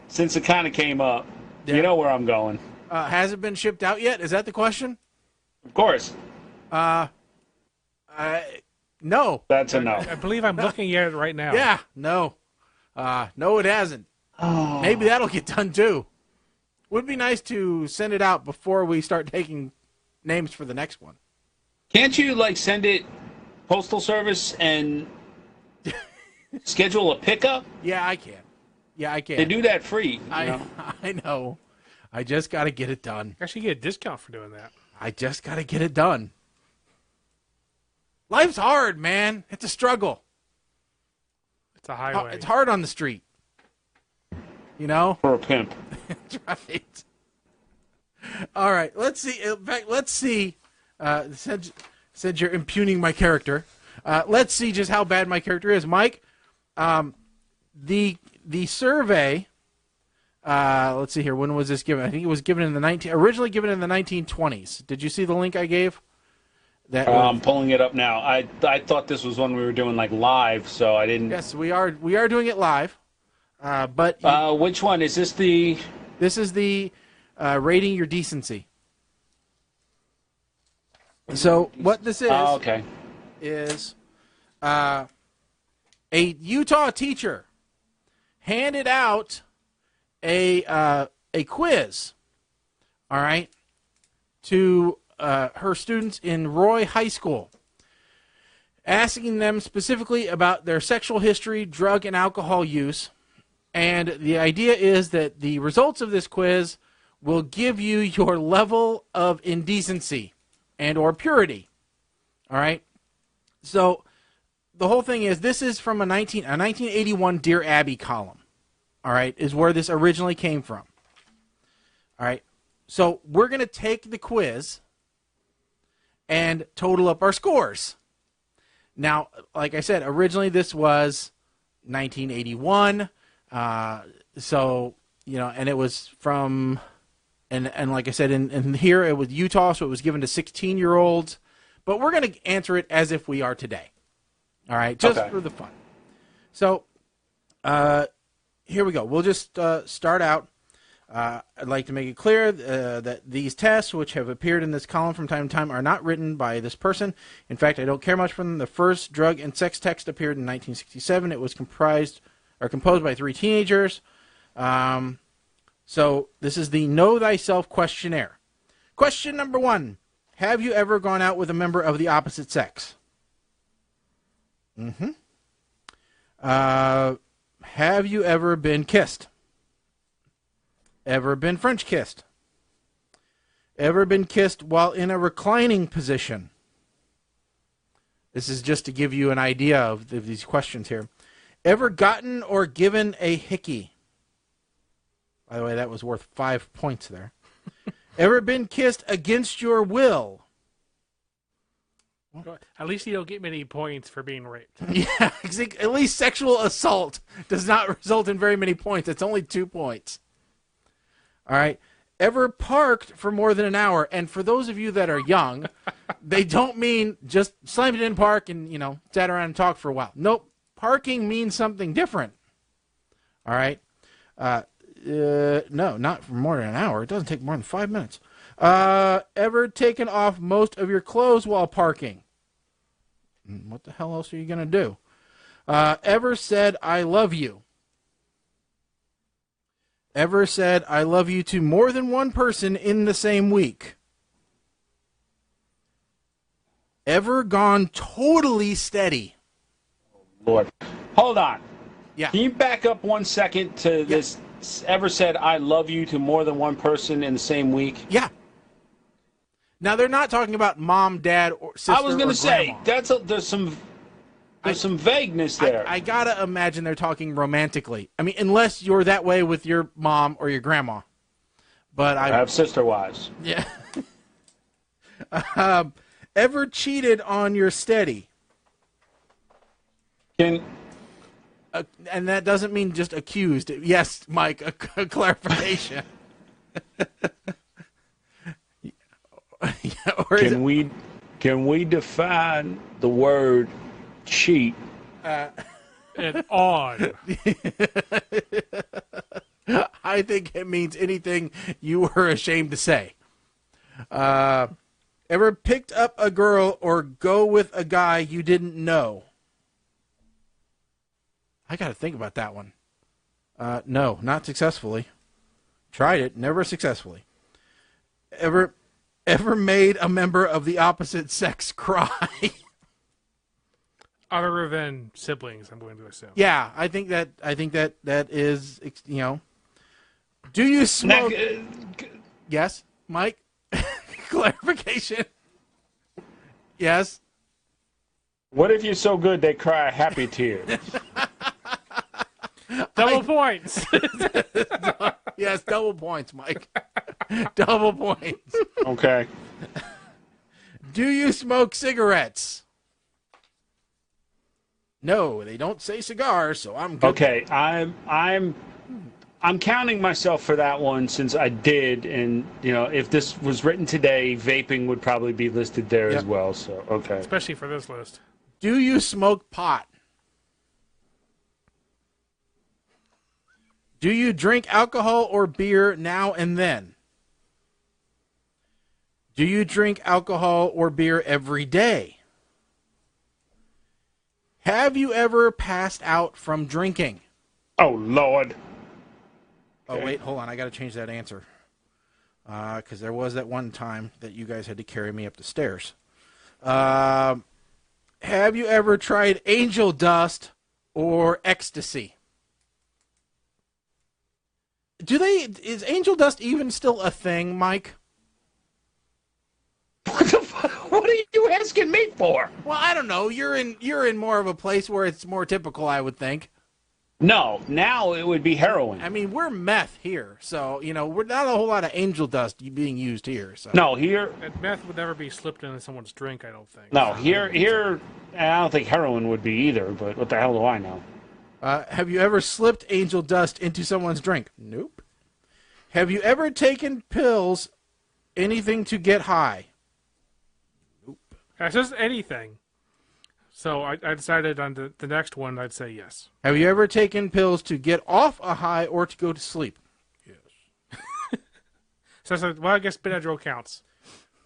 since it kind of came up, you know where I'm going. Has it been shipped out yet? Is that the question? Of course. No. That's a no. I believe I'm looking at it right now. Yeah, no. No, it hasn't. Oh. Maybe that'll get done, too. Would be nice to send it out before we start taking names for the next one. Can't you, send it postal service and schedule a pickup? Yeah, I can. They do that free. I know. I just got to get it done. Actually, get a discount for doing that. I just got to get it done. Life's hard, man. It's a struggle. It's a highway. It's hard on the street. For a pimp. That's right. All right. Let's see. In fact, let's see. Since you're impugning my character, let's see just how bad my character is. Mike, the survey. Let's see here. When was this given? I think it was given in originally given in the 1920s. Did you see the link I gave? I'm pulling it up now. I thought this was one we were doing live, so I didn't. Yes, we are doing it live. But which one is this? This is the rating your decency. So what this is a Utah teacher handed out a quiz, all right, to her students in Roy High School. asking them specifically about their sexual history, drug and alcohol use. And the idea is that the results of this quiz will give you your level of indecency and or purity. All right? So the whole thing is, this is from a 1981 Dear Abby column. All right? Is where this originally came from. All right? So we're going to take the quiz and total up our scores. Now, like I said, originally this was 1981. So, you know, and it was from, and like I said, in here it was Utah, so it was given to 16-year-olds. But we're going to answer it as if we are today. All right, just for the fun. So, here we go. We'll just start out. I'd like to make it clear that these tests, which have appeared in this column from time to time, are not written by this person. In fact, I don't care much for them. The first drug and sex text appeared in 1967. It was composed by 3 teenagers. So this is the Know Thyself questionnaire. Question number 1. Have you ever gone out with a member of the opposite sex? Mm-hmm. Have you ever been kissed? Ever been French kissed? Ever been kissed while in a reclining position? This is just to give you an idea of these questions here. Ever gotten or given a hickey? By the way, that was worth 5 points there. Ever been kissed against your will? At least you don't get many points for being raped. Yeah, at least sexual assault does not result in very many points. It's only 2 points. All right. Ever parked for more than an hour? And for those of you that are young, they don't mean just slammed it in park and, you know, sat around and talked for a while. Nope. Parking means something different. All right. No, not for more than an hour. It doesn't take more than 5 minutes. Ever taken off most of your clothes while parking? What the hell else are you going to do? Ever said, I love you? Ever said, I love you to more than one person in the same week? Ever gone totally steady? Lord. Hold on. Yeah. Can you back up 1 second to this? Ever said, I love you to more than one person in the same week? Yeah. Now, they're not talking about mom, dad, or sister. I was going to say, there's some vagueness there. I got to imagine they're talking romantically. I mean, unless you're that way with your mom or your grandma. But I have sister wives. Yeah. Ever cheated on your steady? And that doesn't mean just accused. Yes, Mike, a clarification. Can we define the word cheat? And on. I think it means anything you were ashamed to say. Ever picked up a girl or go with a guy you didn't know? I got to think about that one. No, not successfully. Tried it, never successfully. Ever made a member of the opposite sex cry? Other than siblings, I'm going to assume. Yeah, I think that is, you know. Do you smoke? Yes, Mike. Clarification. Yes. What if you're so good they cry a happy tear? Double points. Yes, double points, Mike. Double points. Okay. Do you smoke cigarettes? No, they don't say cigars, so I'm good. Okay, I'm counting myself for that one since I did, and you know, if this was written today, vaping would probably be listed there as well. So okay. Especially for this list. Do you smoke pot? Do you drink alcohol or beer now and then? Do you drink alcohol or beer every day? Have you ever passed out from drinking? Oh, Lord. Oh, wait, hold on. I got to change that answer. Because there was that one time that you guys had to carry me up the stairs. Have you ever tried angel dust or ecstasy? Is angel dust even still a thing, Mike? What the fuck? What are you asking me for? Well, I don't know. You're in more of a place where it's more typical, I would think. No, now it would be heroin. I mean, we're meth here, so we're not a whole lot of angel dust being used here. So no, here and meth would never be slipped into someone's drink. I don't think. No, here, I don't think heroin would be either. But what the hell do I know? Have you ever slipped angel dust into someone's drink? Nope. Have you ever taken pills, anything to get high? Nope. It's just anything. So I decided on the next one, I'd say yes. Have you ever taken pills to get off a high or to go to sleep? Yes. So well, I guess Benadryl counts.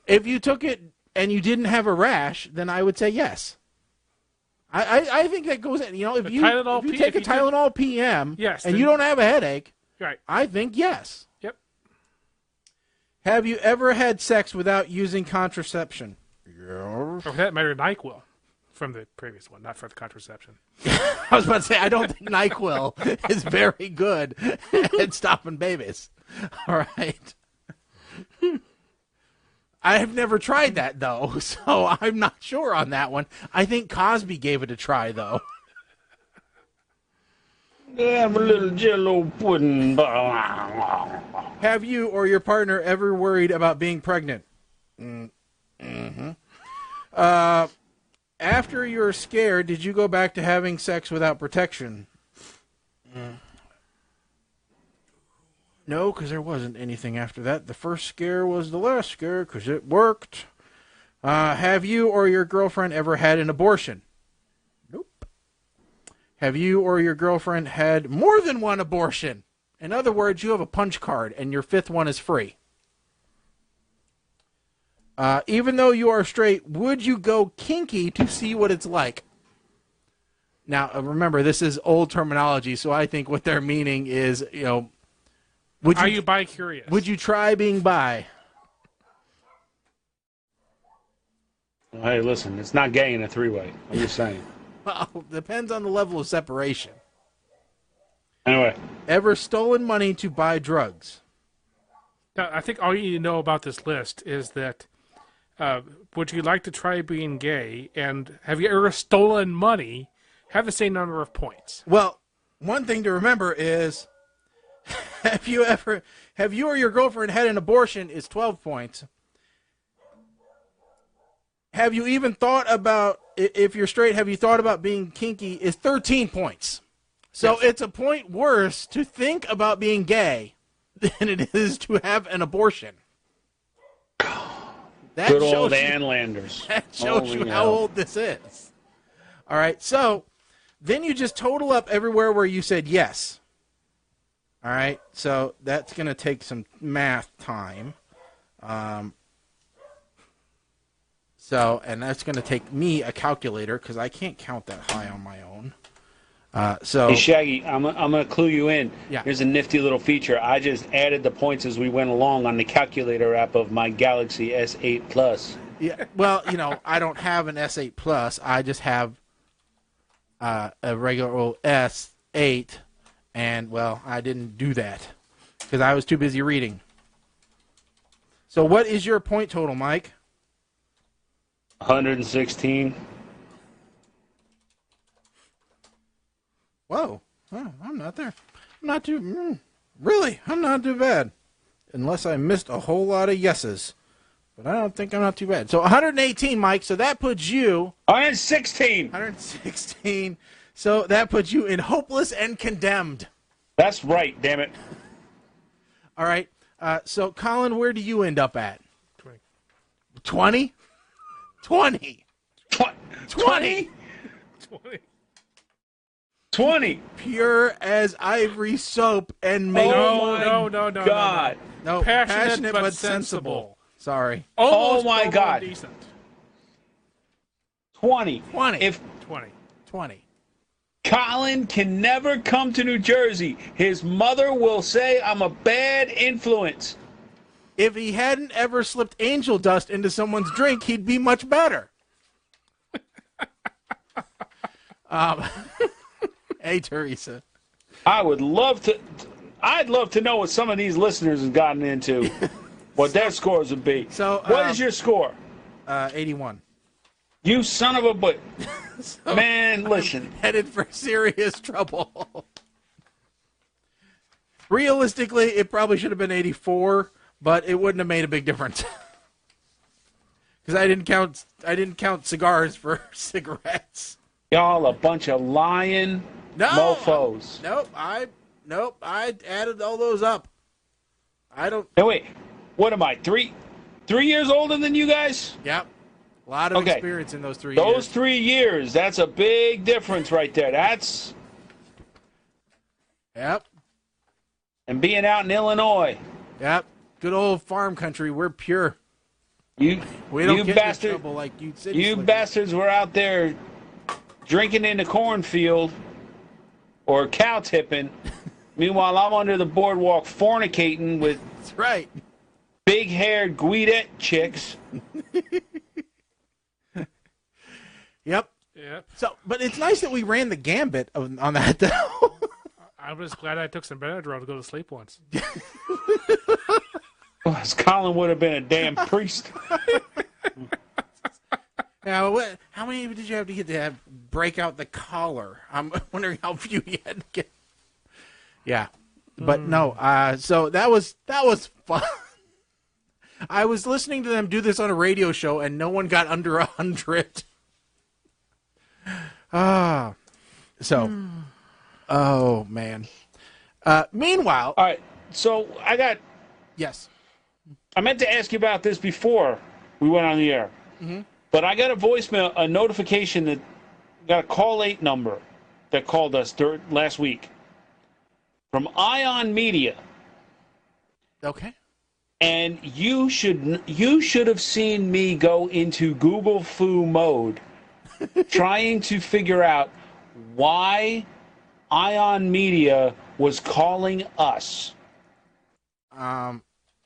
If you took it and you didn't have a rash, then I would say yes. I think that goes in. If you take a Tylenol PM yes, and you don't have a headache, right. I think yes. Yep. Have you ever had sex without using contraception? Or for that matter, NyQuil. From the previous one, not for the contraception. I was about to say, I don't think NyQuil is very good at stopping babies. All right. I have never tried that, though, so I'm not sure on that one. I think Cosby gave it a try, though. Yeah, I'm a little jello pudding. Have you or your partner ever worried about being pregnant? Mm-hmm. After you're scared, did you go back to having sex without protection? No, because there wasn't anything after that. The first scare was the last scare because it worked. Have you or your girlfriend ever had an abortion? Nope. Have you or your girlfriend had more than one abortion? In other words, you have a punch card and your fifth one is free. Even though you are straight, would you go kinky to see what it's like? Now, remember, this is old terminology, so I think what they're meaning is, are you bi-curious? Would you try being bi? Hey, listen, it's not gay in a three-way. I'm just saying. Well, depends on the level of separation. Anyway. Ever stolen money to buy drugs? Now, I think all you need to know about this list is that would you like to try being gay, and have you ever stolen money, have the same number of points. Well, one thing to remember is have you or your girlfriend had an abortion is 12 points. Have you even thought about, if you're straight, have you thought about being kinky is 13 points. So yes. It's a point worse to think about being gay than it is to have an abortion. That Good old Ann Landers. That shows you how old this is. All right, so then you just total up everywhere where you said yes. All right, so that's going to take some math time. And that's going to take me a calculator because I can't count that high on my own. Hey, Shaggy, I'm gonna clue you in. Yeah. Here's a nifty little feature. I just added the points as we went along on the calculator app of my Galaxy S8 Plus. Yeah. Well, I don't have an S8 Plus. I just have a regular old S8, and well, I didn't do that because I was too busy reading. So, what is your point total, Mike? 116. Whoa. Oh, I'm not there. I'm not too... really, I'm not too bad. Unless I missed a whole lot of yeses. But I don't think I'm not too bad. So 118, Mike, so that puts you... 116! 116. So that puts you in hopeless and condemned. That's right, damn it. All right. So, Colin, where do you end up at? 20. 20? 20? 20. Pure as ivory soap and made... No, God. No, passionate but sensible. Sorry. Almost my God. Decent. 20. 20. If 20. Colin can never come to New Jersey, his mother will say I'm a bad influence. If he hadn't ever slipped angel dust into someone's drink, he'd be much better. Hey, Teresa. I'd love to know what some of these listeners have gotten into, what their scores would be. So, what is your score? 81. You son of a but. Man, listen. Headed for serious trouble. Realistically, it probably should have been 84, but it wouldn't have made a big difference. Because I didn't count cigars for cigarettes. Y'all a bunch of lying mofos. Nope, I added all those up. I don't. Now wait, what am I? 3 years older than you guys? Yep. A lot of experience in those 3 years. Those 3 years, that's a big difference right there. That's. Yep. And being out in Illinois. Yep. Good old farm country. We're pure. We don't get in trouble like you city You slickers. bastards were out there drinking in the cornfield or cow tipping. Meanwhile, I'm under the boardwalk fornicating with That's right. big-haired Guidette chicks. Yep. Yep. So, but it's nice that we ran the gambit on that, though. I was glad I took some Benadryl to go to sleep once. Colin would have been a damn priest. Now, how many did you have to get to break out the collar? I'm wondering how few you had to get. Yeah, but no. So that was fun. I was listening to them do this on a radio show, and no one got under 100. Oh man. Meanwhile, all right. So yes. I meant to ask you about this before we went on the air. Mm-hmm. But I got a notification that got a call 8 number that called us last week from Ion Media. Okay. And you should have seen me go into Google Foo mode trying to figure out why Ion Media was calling us.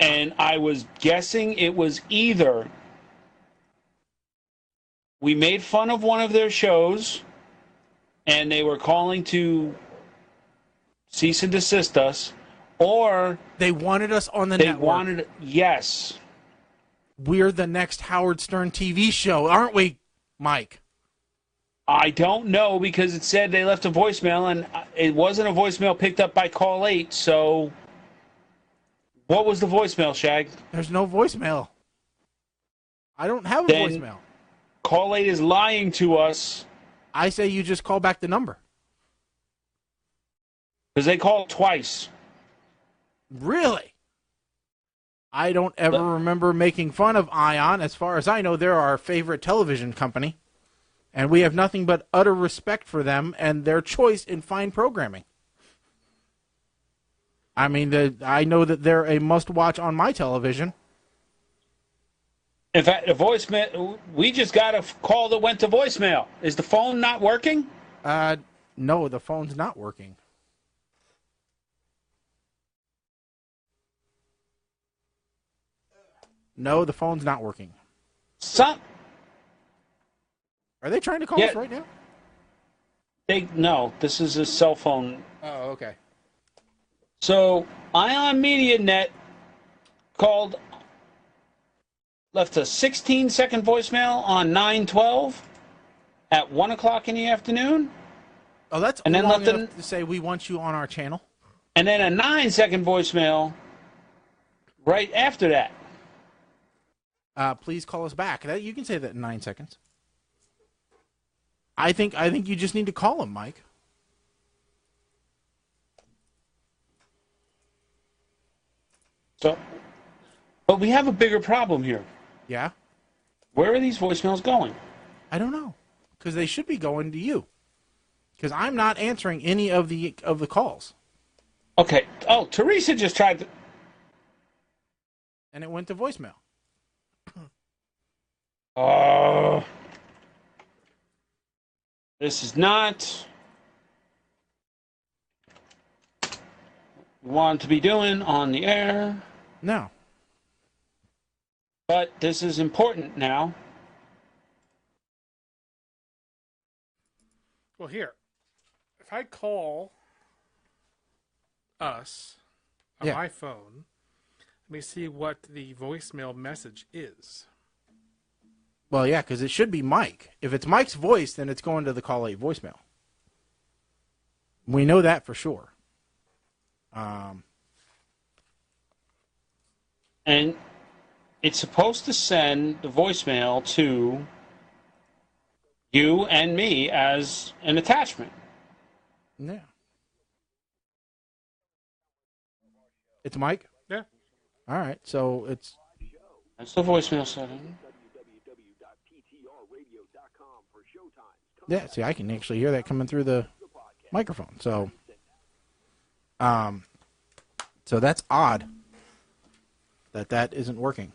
And I was guessing it was either we made fun of one of their shows and they were calling to cease and desist us, or they wanted us on the network. Yes. We're the next Howard Stern TV show, aren't we, Mike? I don't know, because it said they left a voicemail, and it wasn't a voicemail picked up by call 8, so what was the voicemail, Shag? There's no voicemail. I don't have a voicemail. Call 8 is lying to us. I say you just call back the number. Because they called twice. Really? I don't ever remember making fun of Ion. As far as I know, they're our favorite television company. And we have nothing but utter respect for them and their choice in fine programming. I mean, I know that they're a must-watch on my television. In fact, the voicemail, we just got a call that went to voicemail. Is the phone not working? No, the phone's not working. No, the phone's not working. Are they trying to call us right now? No, this is a cell phone. Oh, okay. So, Ion Media Net left a 16-second voicemail on 9/12 at 1 o'clock in the afternoon. Oh, that's long enough to say we want you on our channel. And then a 9-second voicemail right after that. Please call us back. You can say that in 9 seconds. I think you just need to call him, Mike. So, but we have a bigger problem here. Yeah? Where are these voicemails going? I don't know. Because they should be going to you. Because I'm not answering any of the calls. Okay. Oh, Teresa just tried to... And it went to voicemail. This is not what we want to be doing on the air. No. But this is important now. Well, here, if I call us on Yeah. my phone, let me see what the voicemail message is. Well, yeah, because it should be Mike. If it's Mike's voice, then it's going to the Call 8 voicemail. We know that for sure. And it's supposed to send the voicemail to you and me as an attachment. Yeah. It's Mike? Yeah. All right, so it's... That's the voicemail setting. Yeah, see, I can actually hear that coming through the microphone. So that's odd that isn't working.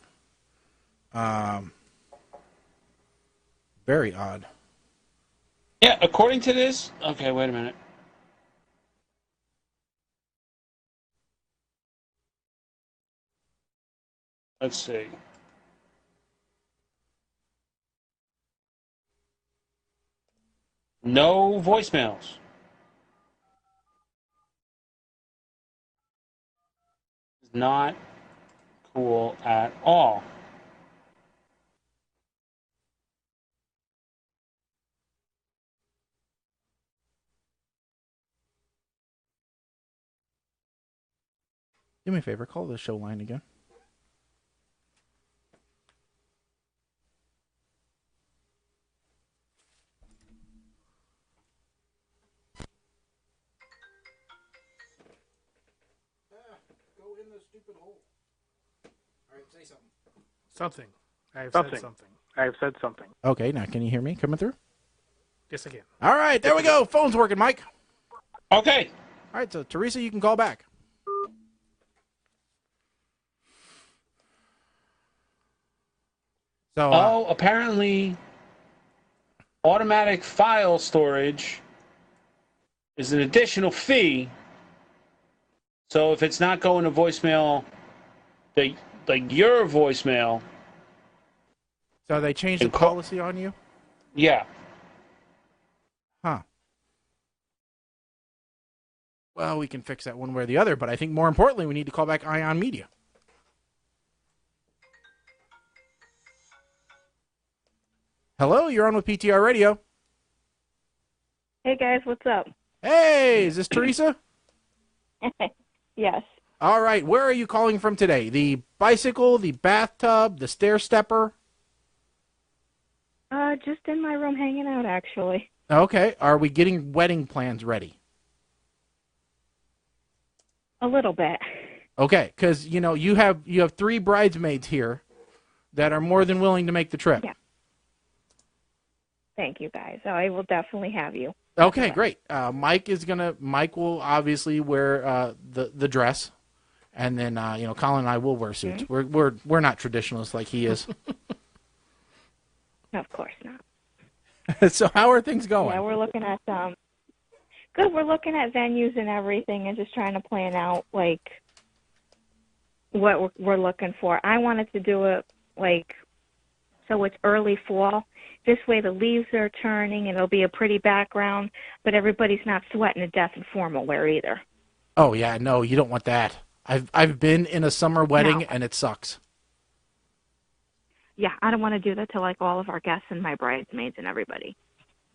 Very odd. Yeah, according to this... Okay, wait a minute. Let's see. No voicemails. Not cool at all. Do me a favor, call the show line again. Go in the stupid hole. All right, say something. Something. I have said something. I have said something. Okay, now can you hear me coming through? Yes, I can. All right, there we go. Phone's working, Mike. Okay. All right, so Teresa, you can call back. So, apparently automatic file storage is an additional fee. So if it's not going to voicemail, like your voicemail. So they changed the policy on you? Yeah. Huh. Well, we can fix that one way or the other, but I think more importantly, we need to call back Ion Media. Hello, you're on with PTR Radio. Hey guys, what's up? Hey, is this Teresa? Yes. All right, where are you calling from today? The bicycle, the bathtub, the stair stepper? Just in my room hanging out, actually. Okay, are we getting wedding plans ready? A little bit. Okay, because you have 3 bridesmaids here that are more than willing to make the trip. Yeah. Thank you, guys. I will definitely have you. Okay, great. Mike will obviously wear the dress, and then Colin and I will wear suits. Mm-hmm. We're not traditionalists like he is. Of course not. So how are things going? Yeah, we're looking at good. We're looking at venues and everything, and just trying to plan out like what we're looking for. I wanted to do it so it's early fall. This way the leaves are turning and it'll be a pretty background, but everybody's not sweating to death in formal wear either. Oh, yeah, no, you don't want that. I've been in a summer wedding, and it sucks. Yeah, I don't want to do that to all of our guests and my bridesmaids and everybody.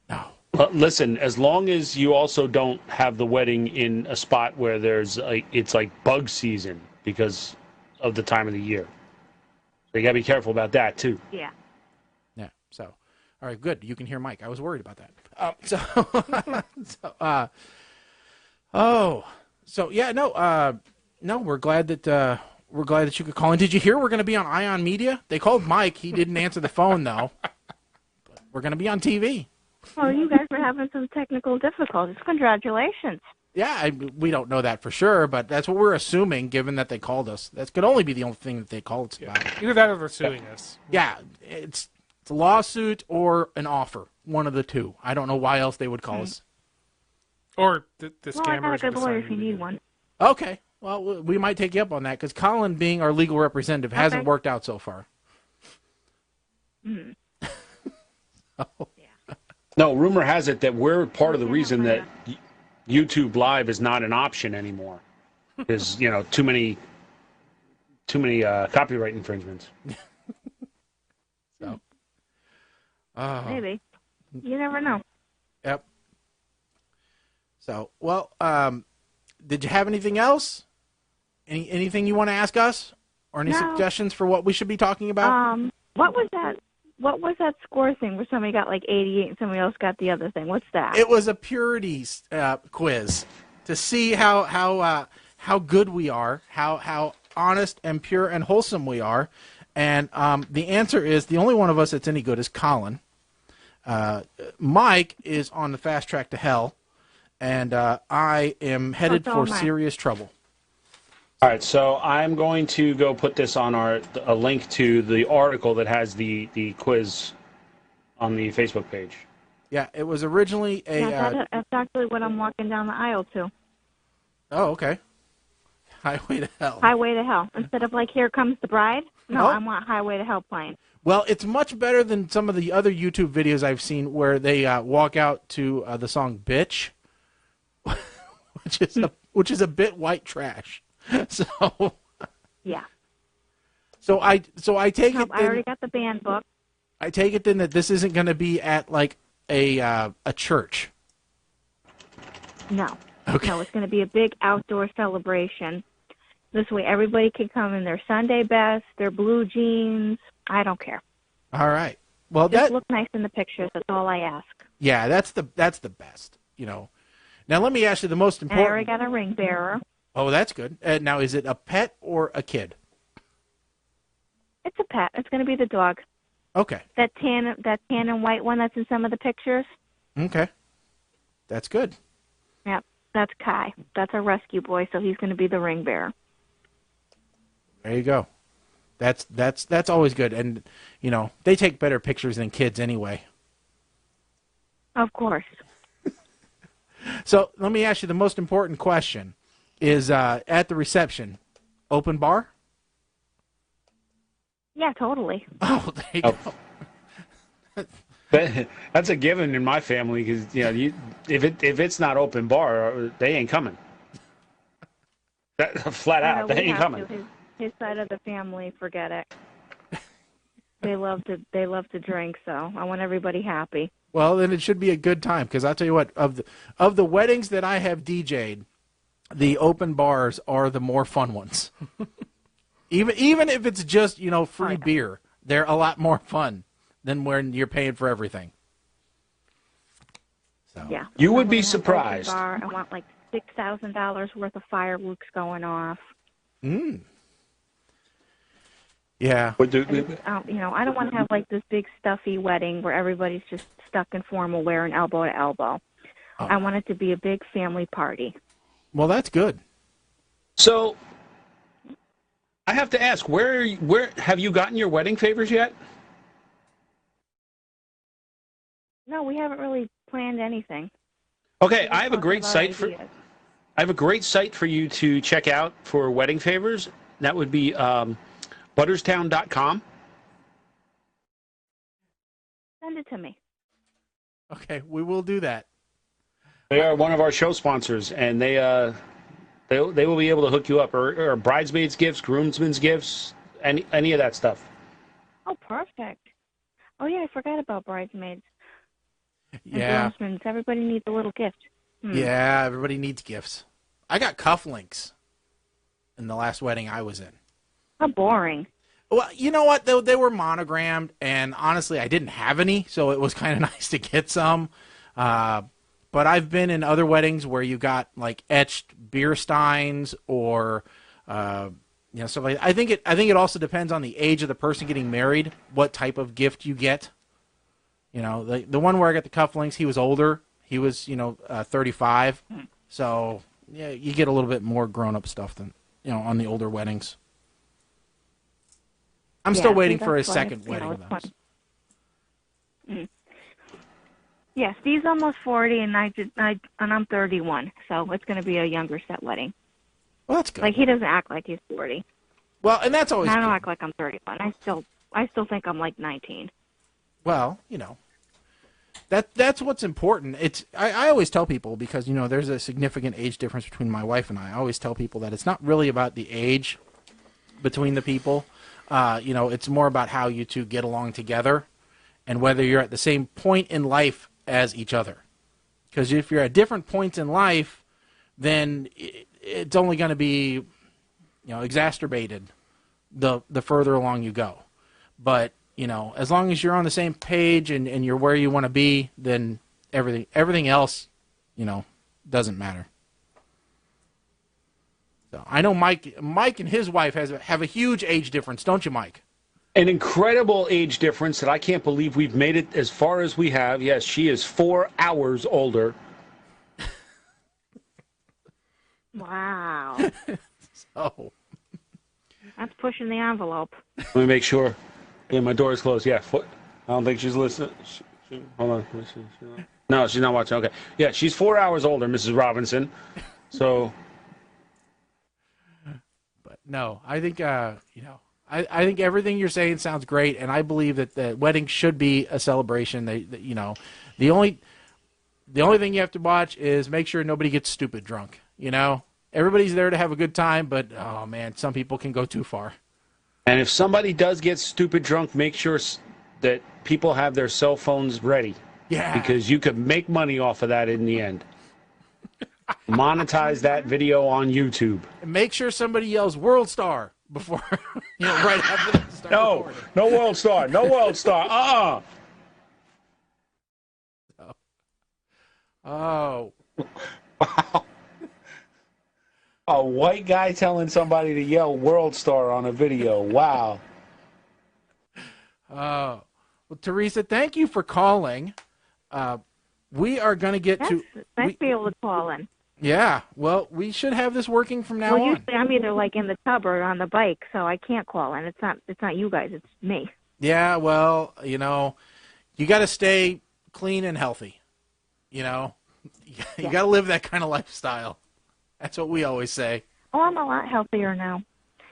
No. Listen, as long as you also don't have the wedding in a spot where it's like bug season because of the time of the year. So you got to be careful about that, too. Yeah. Yeah, so... All right, good. You can hear Mike. I was worried about that. No, we're glad that you could call in. Did you hear we're going to be on Ion Media? They called Mike. He didn't answer the phone though. But we're going to be on TV. Oh, you guys are having some technical difficulties. Congratulations. Yeah, we don't know that for sure, but that's what we're assuming, given that they called us. That could only be the only thing that they called us about. Either that or they're suing us. Yeah, it's a lawsuit or an offer, one of the two. I don't know why else they would call us. Or the Well, scammers. I got a good lawyer if you need one. Okay, well, we might take you up on that because Colin, being our legal representative, hasn't worked out so far. Mm. Oh. Yeah. No, rumor has it that we're part of the reason that YouTube Live is not an option anymore. There's, too many copyright infringements. So, maybe. You never know. Yep. So, well, did you have anything else? Anything you want to ask us, or any suggestions for what we should be talking about? What was that? What was that score thing where somebody got like 88 and somebody else got the other thing? What's that? It was a purity quiz to see how good we are, how honest and pure and wholesome we are. And the answer is the only one of us that's any good is Colin. Mike is on the fast track to hell, and I am headed for serious trouble. All right, so I'm going to go put this on a link to the article that has the quiz on the Facebook page. Yeah, it was originally that's actually what I'm walking down the aisle to. Oh, okay. Highway to Hell. Highway to Hell. Instead of like Here Comes the Bride, no, I want Highway to Hell playing. Well, it's much better than some of the other YouTube videos I've seen where they walk out to the song "Bitch," which is a bit white trash. So yeah. So I take it. I already got the band book. I take it then that this isn't going to be at like a church. No. Okay. No, it's going to be a big outdoor celebration. This way, everybody can come in their Sunday best, their blue jeans. I don't care. All right. Well, just look nice in the pictures. That's all I ask. Yeah, that's the best. Now, let me ask you the most important. I already got a ring bearer. Oh, that's good. Now, is it a pet or a kid? It's a pet. It's going to be the dog. Okay. That tan and white one that's in some of the pictures. Okay. That's good. Yep. That's Kai. That's a rescue boy, so he's going to be the ring bearer. There you go. That's always good, and they take better pictures than kids anyway. Of course. So let me ask you the most important question: is at the reception, open bar? Yeah, totally. Oh, there you go. That's a given in my family because if it's not open bar, they ain't coming. Flat out, they ain't coming. His side of the family, forget it. They love to drink, so I want everybody happy. Well, then it should be a good time because I'll tell you what, of the weddings that I have DJ'd, the open bars are the more fun ones. even if it's just free beer, they're a lot more fun than when you're paying for everything. So yeah, you would be surprised. I want like $6,000 worth of fireworks going off. Yeah. I don't want to have like this big stuffy wedding where everybody's just stuck in formal wear and elbow to elbow. Oh. I want it to be a big family party. Well, that's good. So, I have to ask, where have you gotten your wedding favors yet? No, we haven't really planned anything. Okay, I have a great site for you to check out for wedding favors. That would be butterstown.com. Send it to me. Okay, we will do that. They are one of our show sponsors, and they will be able to hook you up, or bridesmaids gifts, groomsmen's gifts, any of that stuff. Oh, perfect. Oh yeah, I forgot about bridesmaids. Yeah. And groomsmen. Everybody needs a little gift. Yeah, everybody needs gifts. I got cufflinks in the last wedding I was in. How boring. Well, you know what? They were monogrammed, and honestly, I didn't have any, so it was kind of nice to get some. But I've been in other weddings where you got like etched beer steins or stuff like that. I think it also depends on the age of the person getting married, what type of gift you get. The one where I got the cufflinks, he was older. He was 35. So yeah, you get a little bit more grown up stuff than on the older weddings. I'm still waiting for a second wedding though. Yeah, Steve's almost 40, and I'm 31, so it's going to be a younger set wedding. Well, that's good. Like he doesn't act like he's 40. Well, and that's always. I don't act like I'm 31. I still think I'm like 19. Well, That's what's important. I always tell people, because there's a significant age difference between my wife and I always tell people that it's not really about the age between the people. It's more about how you two get along together, and whether you're at the same point in life as each other. Because if you're at different points in life, then it's only going to be exacerbated the further along you go. But as long as you're on the same page and you're where you want to be, then everything else, doesn't matter. So I know Mike and his wife have a huge age difference, don't you, Mike? An incredible age difference that I can't believe we've made it as far as we have. Yes, she is 4 hours older. Wow. So that's pushing the envelope. Let me make sure. Yeah, my door is closed. Yeah, I don't think she's listening. Hold on. No, she's not watching. Okay. Yeah, she's 4 hours older, Mrs. Robinson. So. But no, I think I think everything you're saying sounds great, and I believe that the wedding should be a celebration. The only thing you have to watch is make sure nobody gets stupid drunk. Everybody's there to have a good time, but oh man, some people can go too far. And if somebody does get stupid drunk, make sure that people have their cell phones ready. Yeah. Because you could make money off of that in the end. Monetize that video on YouTube. And make sure somebody yells "World Star" before, right after they start recording. No World Star. No World Star. Oh. Wow. A white guy telling somebody to yell "World Star" on a video. Wow. Well, Teresa, thank you for calling. We are going to get to... Nice to be able to call in. Yeah. Well, we should have this working from now on. Usually I'm either in the tub or on the bike, so I can't call in. It's not you guys. It's me. Yeah, well, you got to stay clean and healthy. You got to live that kind of lifestyle. That's what we always say. Oh, I'm a lot healthier now.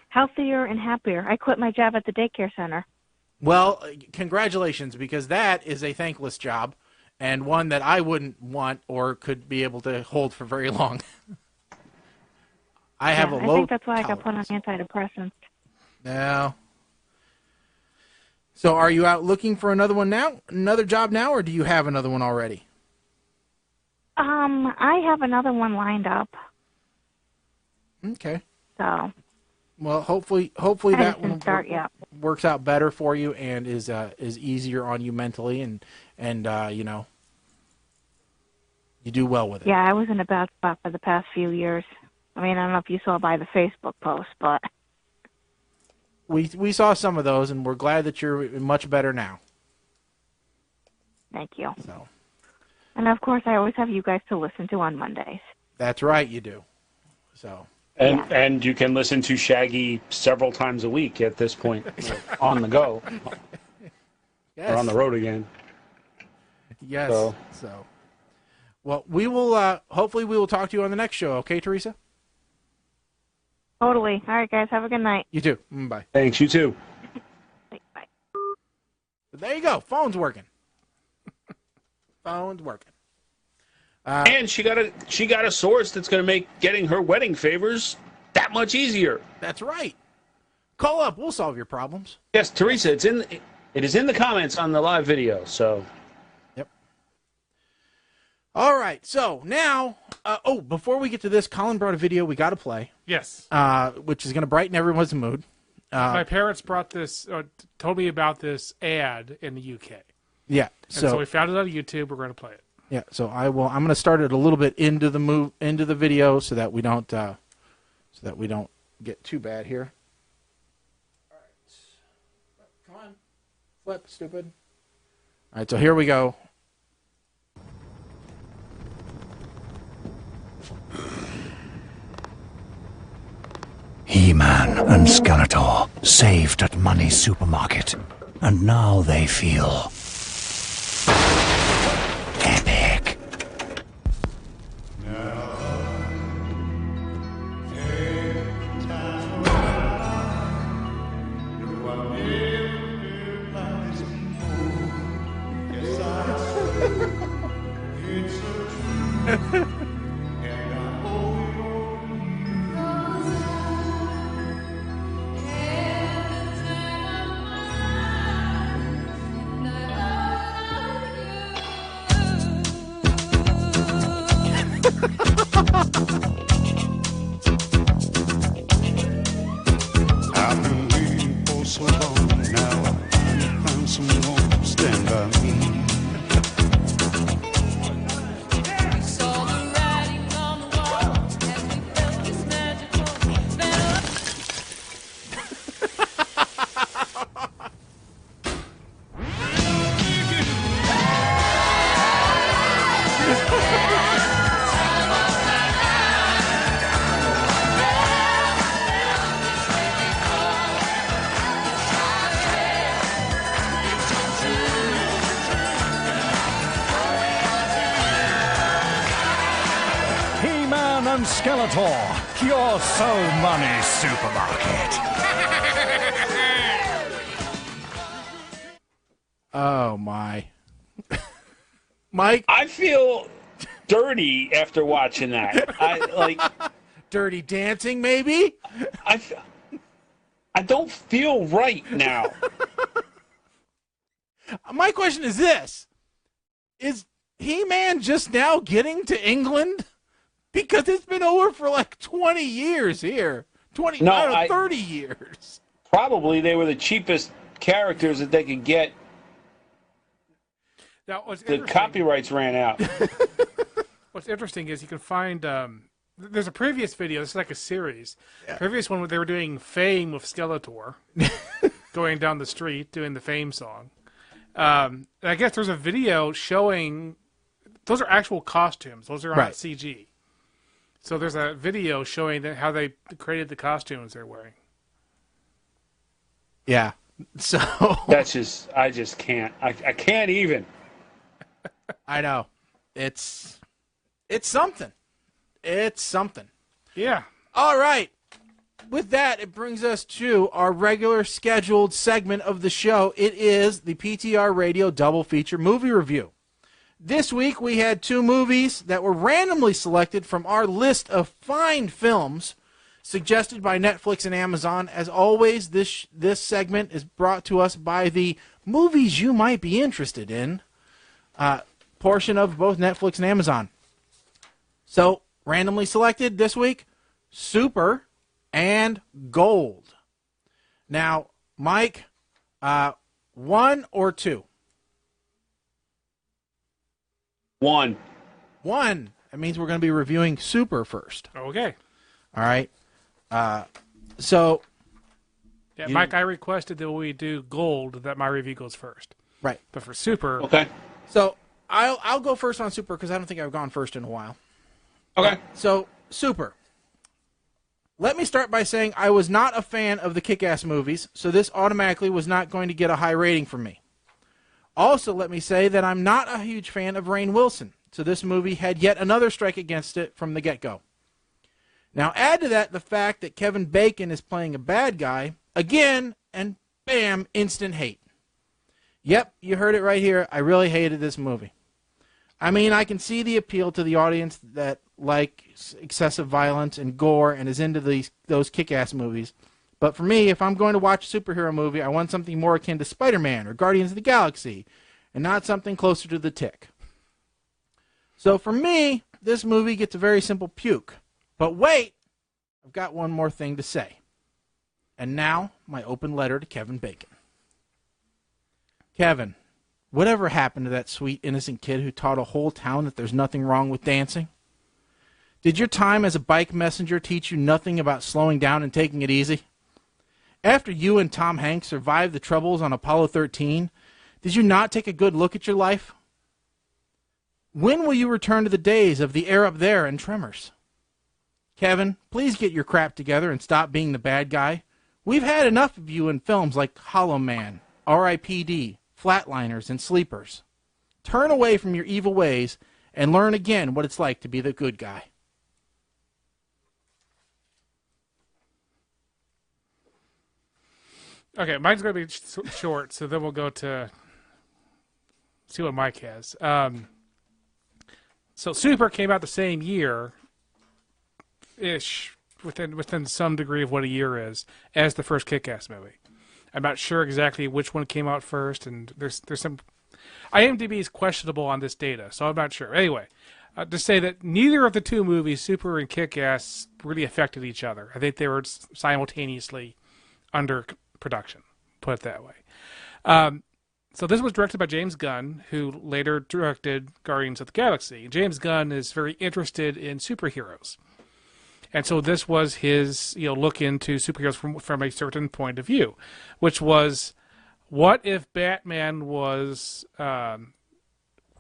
Healthier and happier. I quit my job at the daycare center. Well, congratulations, because that is a thankless job and one that I wouldn't want or could be able to hold for very long. I think that's why I got put on antidepressants. No. So are you out looking for another job now, or do you have another one already? I have another one lined up. Okay. So. Well, hopefully that one works out better for you and is easier on you mentally, and you do well with it. Yeah, I was in a bad spot for the past few years. I mean, I don't know if you saw by the Facebook post, but we saw some of those, and we're glad that you're much better now. Thank you. So. And of course, I always have you guys to listen to on Mondays. That's right, you do. So. And you can listen to Shaggy several times a week at this point, on the go, yes. Or on the road again. Yes. So, well, we will. Hopefully, we will talk to you on the next show. Okay, Teresa? Totally. All right, guys. Have a good night. You too. Bye. Thanks. You too. Bye. There you go. Phone's working. Phone's working. And she got a source that's going to make getting her wedding favors that much easier. That's right. Call up. We'll solve your problems. Yes, Teresa, it is in the comments on the live video. So. Yep. All right. So now, before we get to this, Colin brought a video we got to play. Yes. Which is going to brighten everyone's mood. My parents told me about this ad in the UK. Yeah. So we found it on YouTube. We're going to play it. Yeah, so I'm going to start it a little bit into the video so that we don't get too bad here. All right, come on, flip, stupid. All right, so here we go. He-Man and Skeletor saved at Money's supermarket, and now they feel epic. Skeletor, your so money supermarket. Oh, my. Mike? I feel dirty after watching that. Dirty Dancing, maybe? I don't feel right now. My question is this. Is He-Man just now getting to England? Because it's been over for like 20 years here. 30 years. Probably they were the cheapest characters that they could get. The copyrights ran out. What's interesting is you can find... there's a previous video. This is like a series. Yeah. Previous one where they were doing Fame with Skeletor. Going down the street, doing the Fame song. And I guess there's a video showing... Those are actual costumes. Those are not CG. So there's a video showing how they created the costumes they're wearing. Yeah. So... I just can't. I can't even. I know. It's something. It's something. Yeah. All right. With that, it brings us to our regular scheduled segment of the show. It is the PTR Radio Double Feature Movie Review. This week, we had two movies that were randomly selected from our list of fine films suggested by Netflix and Amazon. As always, this segment is brought to us by the Movies You Might Be Interested In portion of both Netflix and Amazon. So, randomly selected this week, Super and Gold. Now, Mike, 1 or 2? 1. 1. That means we're going to be reviewing Super first. Okay. All right. So. Yeah, Mike, I requested that we do Gold, that my review goes first. Right. But for Super. Okay. So, I'll go first on Super because I don't think I've gone first in a while. Okay. So, Super. Let me start by saying I was not a fan of the Kick-Ass movies, so this automatically was not going to get a high rating from me. Also, let me say that I'm not a huge fan of Rainn Wilson, so this movie had yet another strike against it from the get-go. Now, add to that the fact that Kevin Bacon is playing a bad guy, again, and bam, instant hate. Yep, you heard it right here. I really hated this movie. I mean, I can see the appeal to the audience that likes excessive violence and gore and is into those kick-ass movies. But for me, if I'm going to watch a superhero movie, I want something more akin to Spider-Man or Guardians of the Galaxy, and not something closer to The Tick. So for me, this movie gets a very simple puke. But wait, I've got one more thing to say. And now, my open letter to Kevin Bacon. Kevin, whatever happened to that sweet, innocent kid who taught a whole town that there's nothing wrong with dancing? Did your time as a bike messenger teach you nothing about slowing down and taking it easy? After you and Tom Hanks survived the troubles on Apollo 13, did you not take a good look at your life? When will you return to the days of The Air Up There and Tremors? Kevin, please get your crap together and stop being the bad guy. We've had enough of you in films like Hollow Man, R.I.P.D., Flatliners, and Sleepers. Turn away from your evil ways and learn again what it's like to be the good guy. Okay, mine's going to be short, so then we'll go to see what Mike has. So Super came out the same year, ish, within some degree of what a year is, as the first Kick-Ass movie. I'm not sure exactly which one came out first, and there's some... IMDb is questionable on this data, so I'm not sure. Anyway, to say that neither of the two movies, Super and Kick-Ass, really affected each other. I think they were simultaneously under production, put it that way. So this was directed by James Gunn, who later directed Guardians of the Galaxy. James Gunn is very interested in superheroes. And so this was his, look into superheroes from a certain point of view, which was, what if Batman was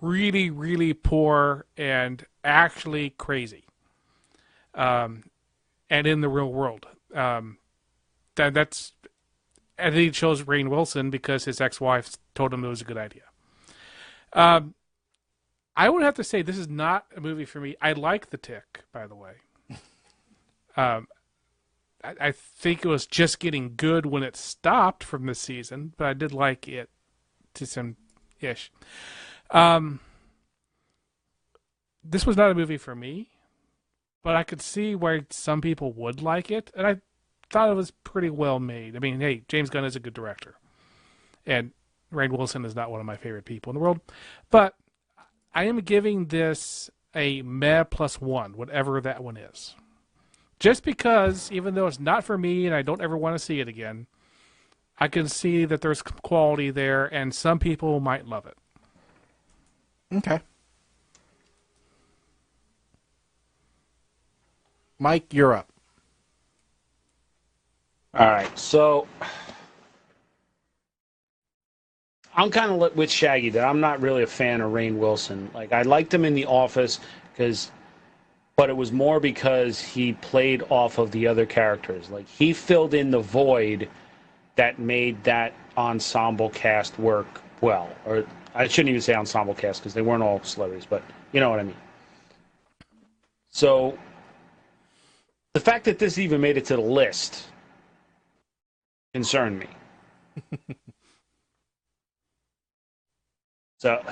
really, really poor and actually crazy, and in the real world? That's, and then he chose Rainn Wilson because his ex-wife told him it was a good idea. I would have to say this is not a movie for me. I like The Tick, by the way. I think it was just getting good when it stopped from this season, but I did like it to some ish. This was not a movie for me, but I could see why some people would like it, and I thought it was pretty well made. I mean, hey, James Gunn is a good director, and Rainn Wilson is not one of my favorite people in the world, but I am giving this a meh +1, whatever that one is. Just because, even though it's not for me and I don't ever want to see it again, I can see that there's quality there, and some people might love it. Okay. Mike, you're up. All right, so I'm kind of with Shaggy that I'm not really a fan of Rainn Wilson. Like, I liked him in The Office, but it was more because he played off of the other characters. Like, he filled in the void that made that ensemble cast work well. Or I shouldn't even say ensemble cast because they weren't all celebrities, but you know what I mean. So the fact that this even made it to the list concerned me. So,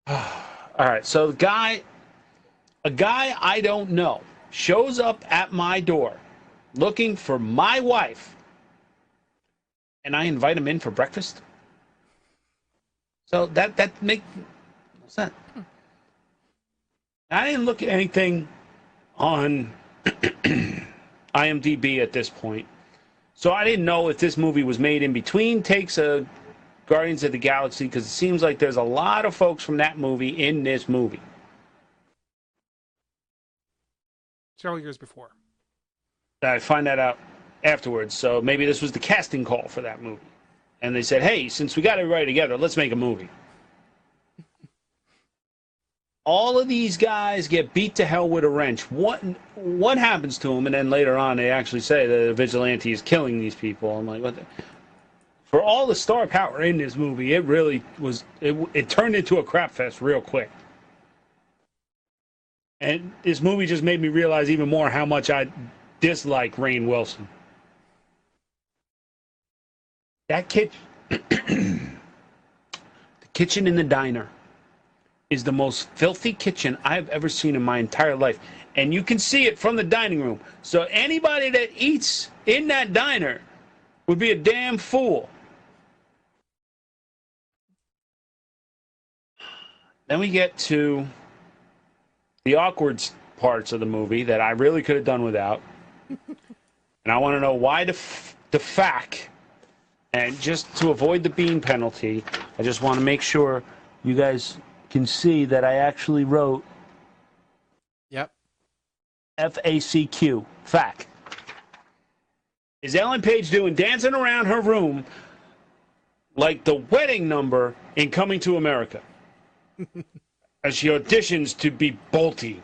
all right. So a guy I don't know shows up at my door looking for my wife, and I invite him in for breakfast. So that make what's that? I didn't look at anything on IMDb at this point. So I didn't know if this movie was made in between takes of Guardians of the Galaxy, because it seems like there's a lot of folks from that movie in this movie. Several years before. I find that out afterwards, so maybe this was the casting call for that movie. And they said, hey, since we got everybody together, let's make a movie. All of these guys get beat to hell with a wrench. What happens to them? And then later on, they actually say that the vigilante is killing these people. I'm like, what the? For all the star power in this movie, it really was. It turned into a crap fest real quick. And this movie just made me realize even more how much I dislike Rainn Wilson. That the kitchen in the diner is the most filthy kitchen I've ever seen in my entire life. And you can see it from the dining room. So anybody that eats in that diner would be a damn fool. Then we get to the awkward parts of the movie that I really could have done without. And I want to know why the fact. And just to avoid the bean penalty, I just want to make sure you guys can see that I actually wrote FACQ, fact. Is Ellen Page doing dancing around her room like the wedding number in Coming to America as she auditions to be Bolty?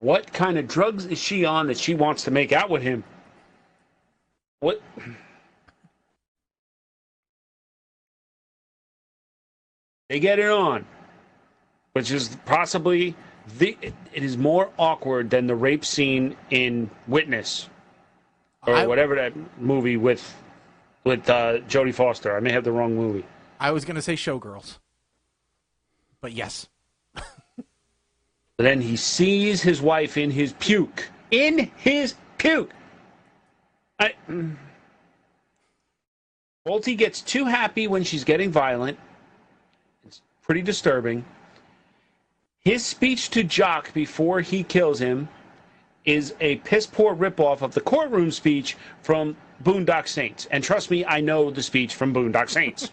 What kind of drugs is she on that she wants to make out with him? What? They get it on, which is possibly it is more awkward than the rape scene in Witness or whatever that movie with Jodie Foster. I may have the wrong movie. I was going to say Showgirls, but yes. But then he sees his wife in his puke. In his puke. Bolty gets too happy when she's getting violent. It's pretty disturbing. His speech to Jock before he kills him is a piss-poor ripoff of the courtroom speech from Boondock Saints. And trust me, I know the speech from Boondock Saints.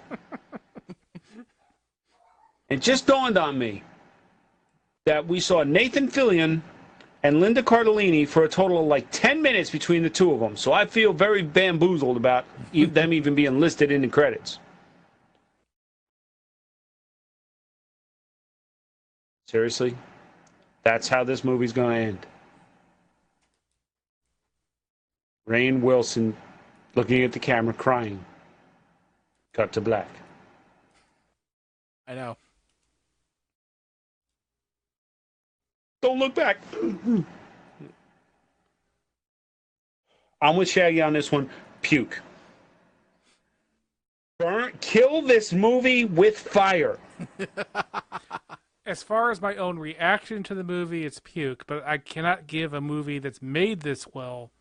It just dawned on me that we saw Nathan Fillion and Linda Cardellini for a total of like 10 minutes between the two of them. So I feel very bamboozled about them even being listed in the credits. Seriously? That's how this movie's going to end. Rainn Wilson looking at the camera crying. Cut to black. I know. Don't look back. I'm with Shaggy on this one. Puke. Kill this movie with fire. As far as my own reaction to the movie, it's puke, but I cannot give a movie that's made this well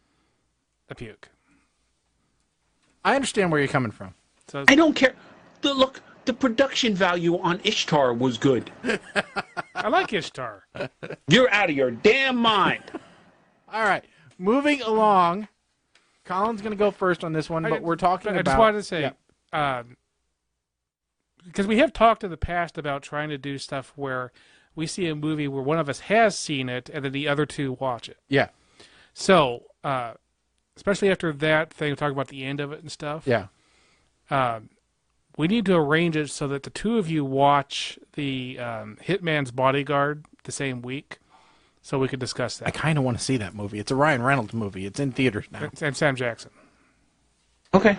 a puke. I understand where you're coming from. So I don't care. Look, the production value on Ishtar was good. I like Ishtar. You're out of your damn mind. All right, moving along. Colin's going to go first on this one, but we're talking about... I just wanted to say, because we have talked in the past about trying to do stuff where we see a movie where one of us has seen it and then the other two watch it. Yeah. So, especially after that thing, talking about the end of it and stuff. Yeah. We need to arrange it so that the two of you watch the Hitman's Bodyguard the same week, so we could discuss that. I kind of want to see that movie. It's a Ryan Reynolds movie. It's in theaters now. And Sam Jackson. Okay.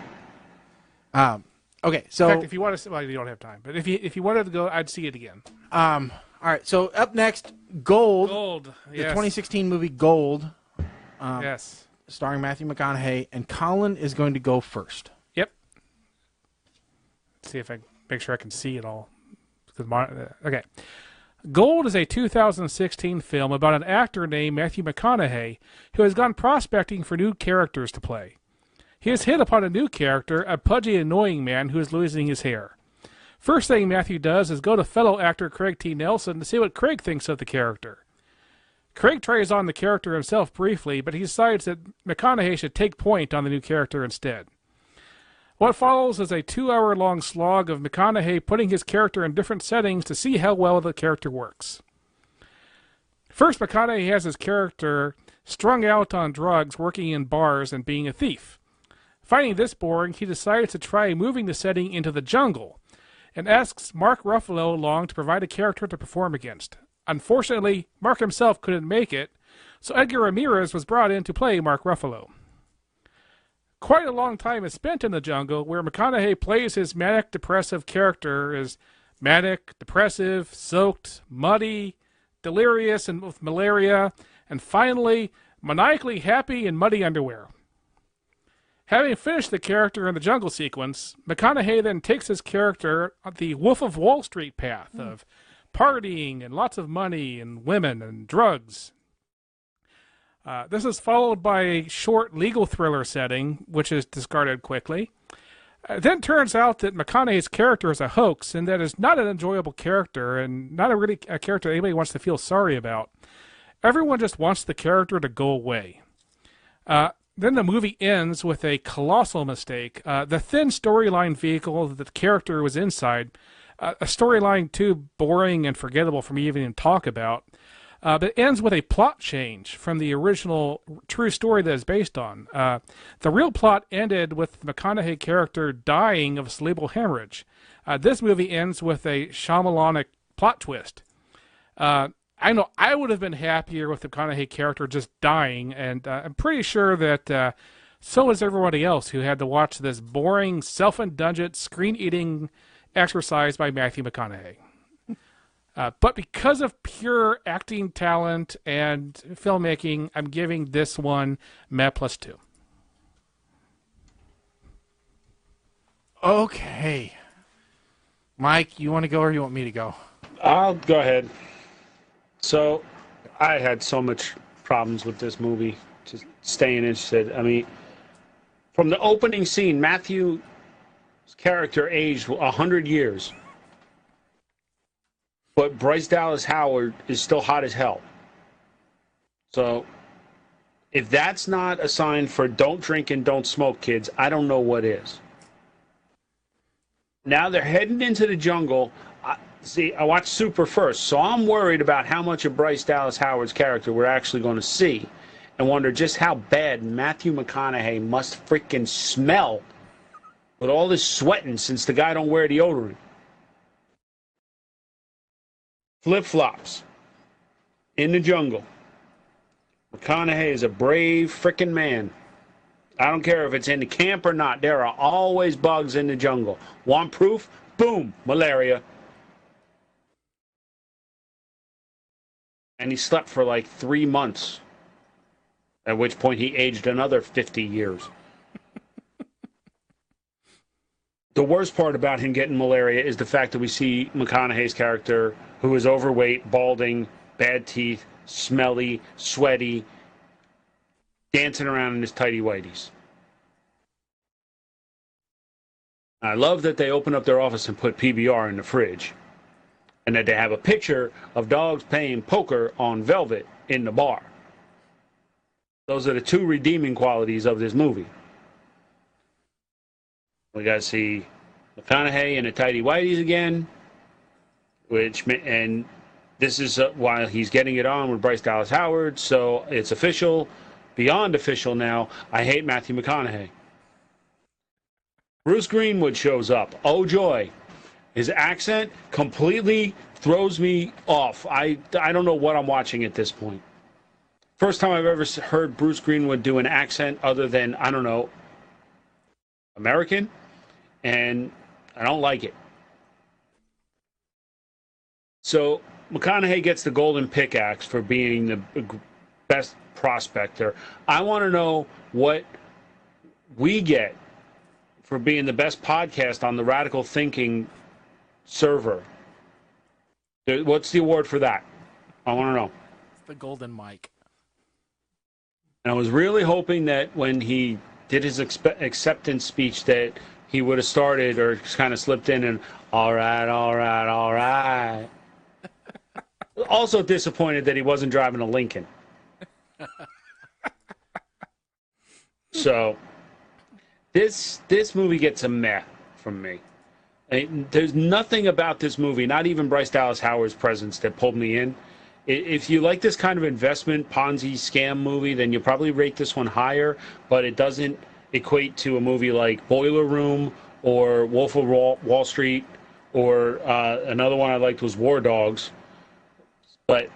Okay, so... In fact, if you want to... Well, you don't have time. But if you wanted to go, I'd see it again. All right, so up next, Gold. Gold, The yes. 2016 movie Gold. Yes. Starring Matthew McConaughey, and Colin is going to go first. Yep. Let's see if I make sure I can see it all. Okay. Gold is a 2016 film about an actor named Matthew McConaughey who has gone prospecting for new characters to play. He has hit upon a new character, a pudgy, annoying man who is losing his hair. First thing Matthew does is go to fellow actor Craig T. Nelson to see what Craig thinks of the character. Craig tries on the character himself briefly, but he decides that McConaughey should take point on the new character instead. What follows is a 2-hour-long slog of McConaughey putting his character in different settings to see how well the character works. First, McConaughey has his character strung out on drugs, working in bars, and being a thief. Finding this boring, he decides to try moving the setting into the jungle, and asks Mark Ruffalo along to provide a character to perform against. Unfortunately, Mark himself couldn't make it, so Edgar Ramirez was brought in to play Mark Ruffalo. Quite a long time is spent in the jungle, where McConaughey plays his manic-depressive character as manic, depressive, soaked, muddy, delirious and with malaria, and finally, maniacally happy in muddy underwear. Having finished the character in the jungle sequence, McConaughey then takes his character on the Wolf of Wall Street path of partying and lots of money and women and drugs. This is followed by a short legal thriller setting, which is discarded quickly. It then turns out that McConaughey's character is a hoax, and that is not an enjoyable character, and not a character anybody wants to feel sorry about. Everyone just wants the character to go away. Then the movie ends with a colossal mistake. The thin storyline vehicle that the character was inside, a storyline too boring and forgettable for me even to talk about, but it ends with a plot change from the original true story that it's based on. The real plot ended with the McConaughey character dying of cerebral hemorrhage. This movie ends with a Shyamalanic plot twist. I know I would have been happier with the McConaughey character just dying, and I'm pretty sure that so is everybody else who had to watch this boring, self-indulgent, screen-eating exercise by Matthew McConaughey. But because of pure acting talent and filmmaking, I'm giving this one Met +2. Okay. Mike, you want to go or you want me to go? I'll go ahead. So, I had so much problems with this movie, just staying interested. I mean, from the opening scene, Matthew's character aged 100 years. But Bryce Dallas Howard is still hot as hell. So, if that's not a sign for don't drink and don't smoke, kids, I don't know what is. Now they're heading into the jungle. I watched Super first, so I'm worried about how much of Bryce Dallas Howard's character we're actually going to see, and wonder just how bad Matthew McConaughey must freaking smell with all this sweating since the guy don't wear deodorant. Flip-flops in the jungle. McConaughey is a brave freaking man. I don't care if it's in the camp or not. There are always bugs in the jungle. Want proof? Boom, malaria. And he slept for like 3 months, at which point he aged another 50 years. The worst part about him getting malaria is the fact that we see McConaughey's character, who is overweight, balding, bad teeth, smelly, sweaty, dancing around in his tighty whities. I love that they open up their office and put PBR in the fridge, and that they have a picture of dogs playing poker on velvet in the bar. Those are the two redeeming qualities of this movie. We got to see McConaughey in the tighty whities again, and this is while he's getting it on with Bryce Dallas Howard, so it's official, beyond official now. I hate Matthew McConaughey. Bruce Greenwood shows up. Oh, joy. His accent completely throws me off. I don't know what I'm watching at this point. First time I've ever heard Bruce Greenwood do an accent other than, I don't know, American, and I don't like it. So McConaughey gets the golden pickaxe for being the best prospector. I want to know what we get for being the best podcast on the Radical Thinking server. What's the award for that? I want to know. It's the golden mic. And I was really hoping that when he did his acceptance speech that he would have started or kind of slipped in and, all right, all right, all right. Also disappointed that he wasn't driving a Lincoln. So this movie gets a meh from me. There's nothing about this movie, not even Bryce Dallas Howard's presence, that pulled me in. If you like this kind of investment Ponzi scam movie, then you'll probably rate this one higher, but it doesn't equate to a movie like Boiler Room or Wolf of Wall Street, or another one I liked was War Dogs. But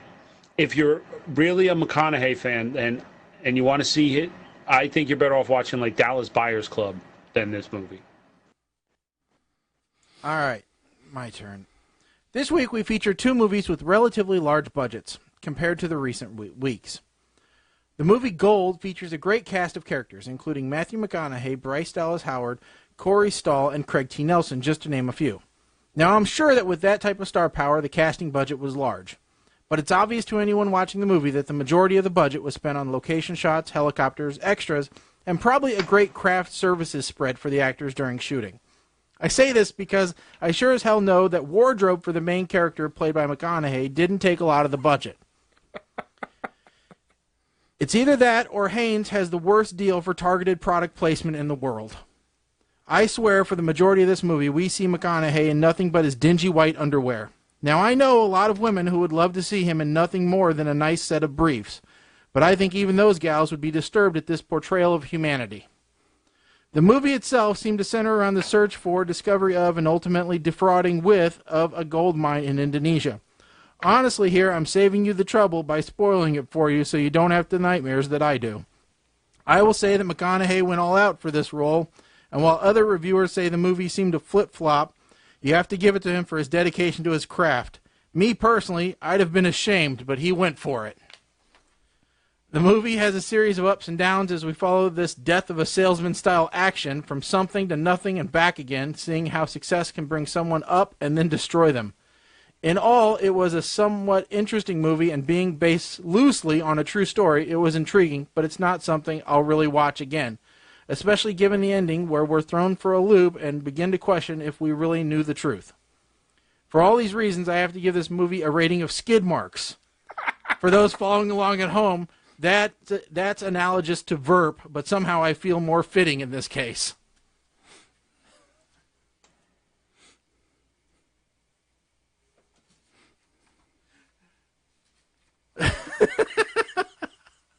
if you're really a McConaughey fan and you want to see it, I think you're better off watching like Dallas Buyers Club than this movie. All right, my turn. This week we feature two movies with relatively large budgets compared to the recent weeks. The movie Gold features a great cast of characters, including Matthew McConaughey, Bryce Dallas Howard, Corey Stoll, and Craig T. Nelson, just to name a few. Now, I'm sure that with that type of star power, the casting budget was large. But it's obvious to anyone watching the movie that the majority of the budget was spent on location shots, helicopters, extras, and probably a great craft services spread for the actors during shooting. I say this because I sure as hell know that wardrobe for the main character played by McConaughey didn't take a lot of the budget. It's either that or Hanes has the worst deal for targeted product placement in the world. I swear for the majority of this movie we see McConaughey in nothing but his dingy white underwear. Now I know a lot of women who would love to see him in nothing more than a nice set of briefs, but I think even those gals would be disturbed at this portrayal of humanity. The movie itself seemed to center around the search for, discovery of, and ultimately defrauding with of a gold mine in Indonesia. Honestly here, I'm saving you the trouble by spoiling it for you so you don't have the nightmares that I do. I will say that McConaughey went all out for this role, and while other reviewers say the movie seemed to flip-flop, you have to give it to him for his dedication to his craft. Me personally, I'd have been ashamed, but he went for it. The movie has a series of ups and downs as we follow this death of a salesman-style action from something to nothing and back again, seeing how success can bring someone up and then destroy them. In all, it was a somewhat interesting movie, and being based loosely on a true story, it was intriguing, but it's not something I'll really watch again, especially given the ending where we're thrown for a loop and begin to question if we really knew the truth. For all these reasons, I have to give this movie a rating of skid marks. For those following along at home, that's analogous to VERP, but somehow I feel more fitting in this case.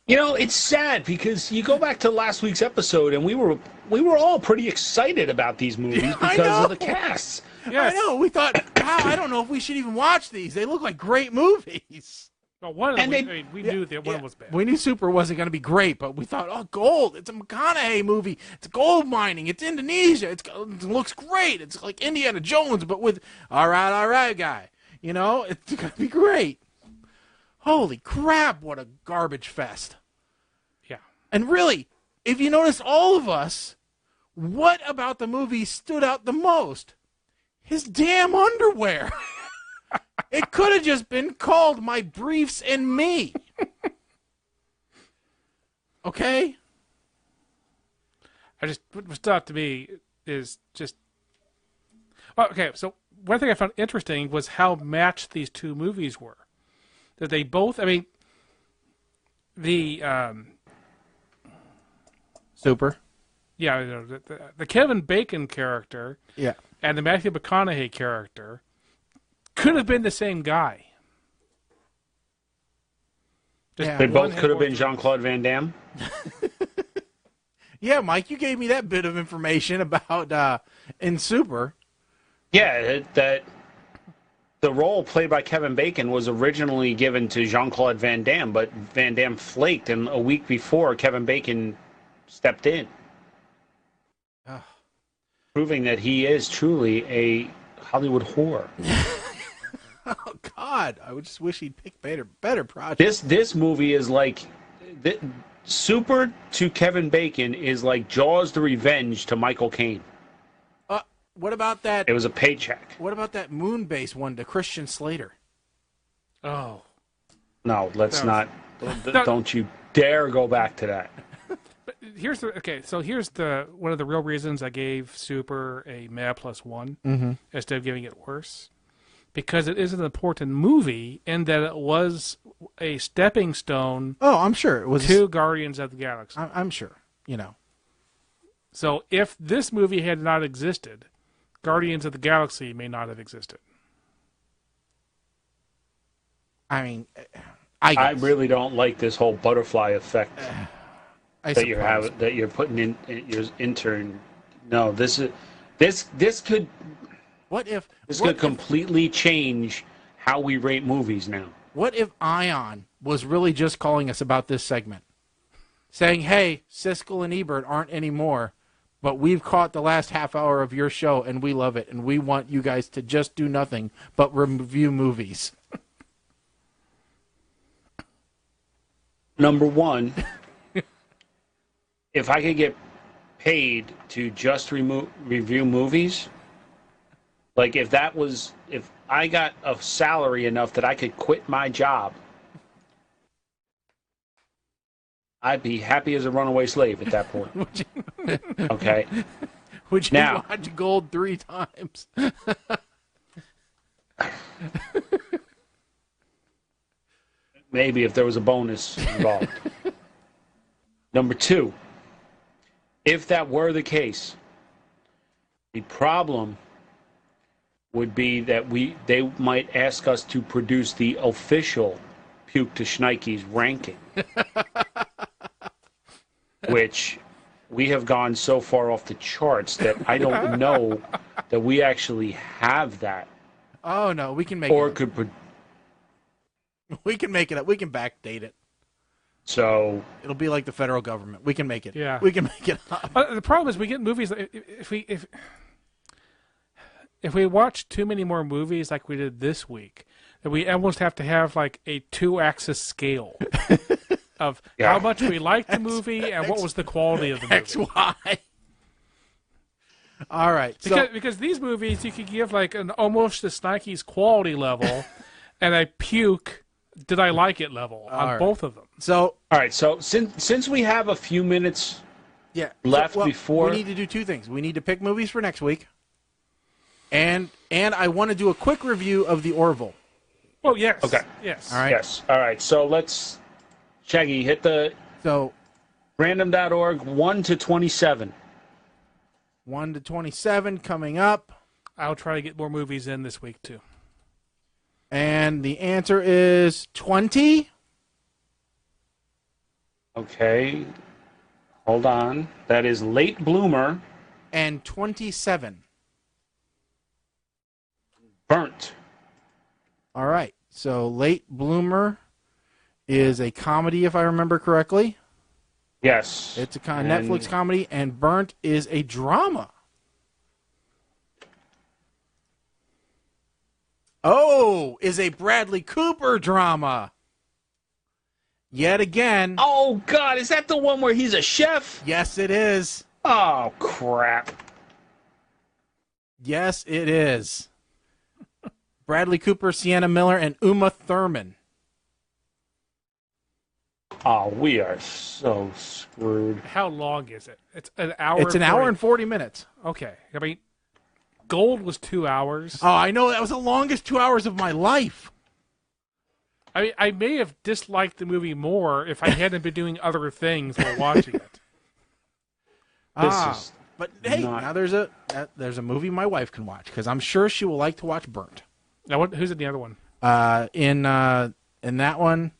You know, it's sad because you go back to last week's episode and we were all pretty excited about these movies because of the casts. Yes. I know. We thought, wow, I don't know if we should even watch these. They look like great movies. Well, one of them, we knew that one was bad. We knew Super wasn't going to be great, but we thought, oh, gold. It's a McConaughey movie. It's gold mining. It's Indonesia. It looks great. It's like Indiana Jones, but with all right guy. You know, it's going to be great. Holy crap, what a garbage fest. Yeah. And really, if you notice all of us, what about the movie stood out the most? His damn underwear. It could have just been called My Briefs and Me. Okay? What stood out to me is just... Okay, so one thing I found interesting was how matched these two movies were. That they both, I mean, the... Super. Yeah, the Kevin Bacon character and the Matthew McConaughey character could have been the same guy. They both could have been Jean-Claude Van Damme. Yeah, Mike, you gave me that bit of information about in Super. Yeah, that the role played by Kevin Bacon was originally given to Jean-Claude Van Damme, but Van Damme flaked, and a week before, Kevin Bacon stepped in. Proving that he is truly a Hollywood whore. Oh, God. I would just wish he'd pick better projects. This movie is like... Super to Kevin Bacon is like Jaws the Revenge to Michael Caine. What about that... It was a paycheck. What about that Moonbase one to Christian Slater? Oh. No, let's not... Don't you dare go back to that. Here's one of the real reasons I gave Super a meh +1 instead of giving it worse, because it is an important movie in that it was a stepping stone. Oh, I'm sure it was to Guardians of the Galaxy. I'm sure, So if this movie had not existed, Guardians of the Galaxy may not have existed. I mean, I really don't like this whole butterfly effect. that you're putting in your intern. No, this could completely change how we rate movies now. What if Ion was really just calling us about this segment, saying, "Hey, Siskel and Ebert aren't anymore, but we've caught the last half hour of your show and we love it, and we want you guys to just do nothing but review movies." Number one. If I could get paid to just review movies, like if I got a salary enough that I could quit my job, I'd be happy as a runaway slave at that point. Okay. Would you watch Gold 3 times? Maybe if there was a bonus involved. Number two. If that were the case, the problem would be that they might ask us to produce the official Puke to Schneike's ranking, which we have gone so far off the charts that I don't know that we actually have that. Oh no, we can make or it. Could we can make it up. We can backdate it. So it'll be like the federal government. We can make it. Yeah, we can make it up. The problem is we get movies. If we watch too many more movies like we did this week, that we almost have to have like a 2-axis scale of how much we liked the movie and what was the quality of the movie. XY. All right. Because these movies you could give like an almost the Snike's quality level and a puke. Did I like it level on both of them? So all right. So since we have a few minutes left before we need to do two things. We need to pick movies for next week, and I want to do a quick review of the Orville. Oh yes. Okay. Yes. All right. Yes. All right. So let's Shaggy hit the random.org 1 to 27. 1 to 27 coming up. I'll try to get more movies in this week too. And the answer is 20. Okay. Hold on. That is Late Bloomer. And 27. Burnt. All right. So Late Bloomer is a comedy, if I remember correctly. Yes. It's a Netflix comedy, and Burnt is a drama. Oh, is a Bradley Cooper drama. Yet again. Oh, God, is that the one where he's a chef? Yes, it is. Oh, crap. Yes, it is. Bradley Cooper, Sienna Miller, and Uma Thurman. Oh, we are so screwed. How long is it? It's an hour. It's an hour and 40 minutes. Okay. I mean, Gold was 2 hours. Oh, I know. That was the longest 2 hours of my life. I mean, I may have disliked the movie more if I hadn't been doing other things while watching it. But hey, now there's a movie my wife can watch because I'm sure she will like to watch Burnt. Now, who's in the other one? In that one,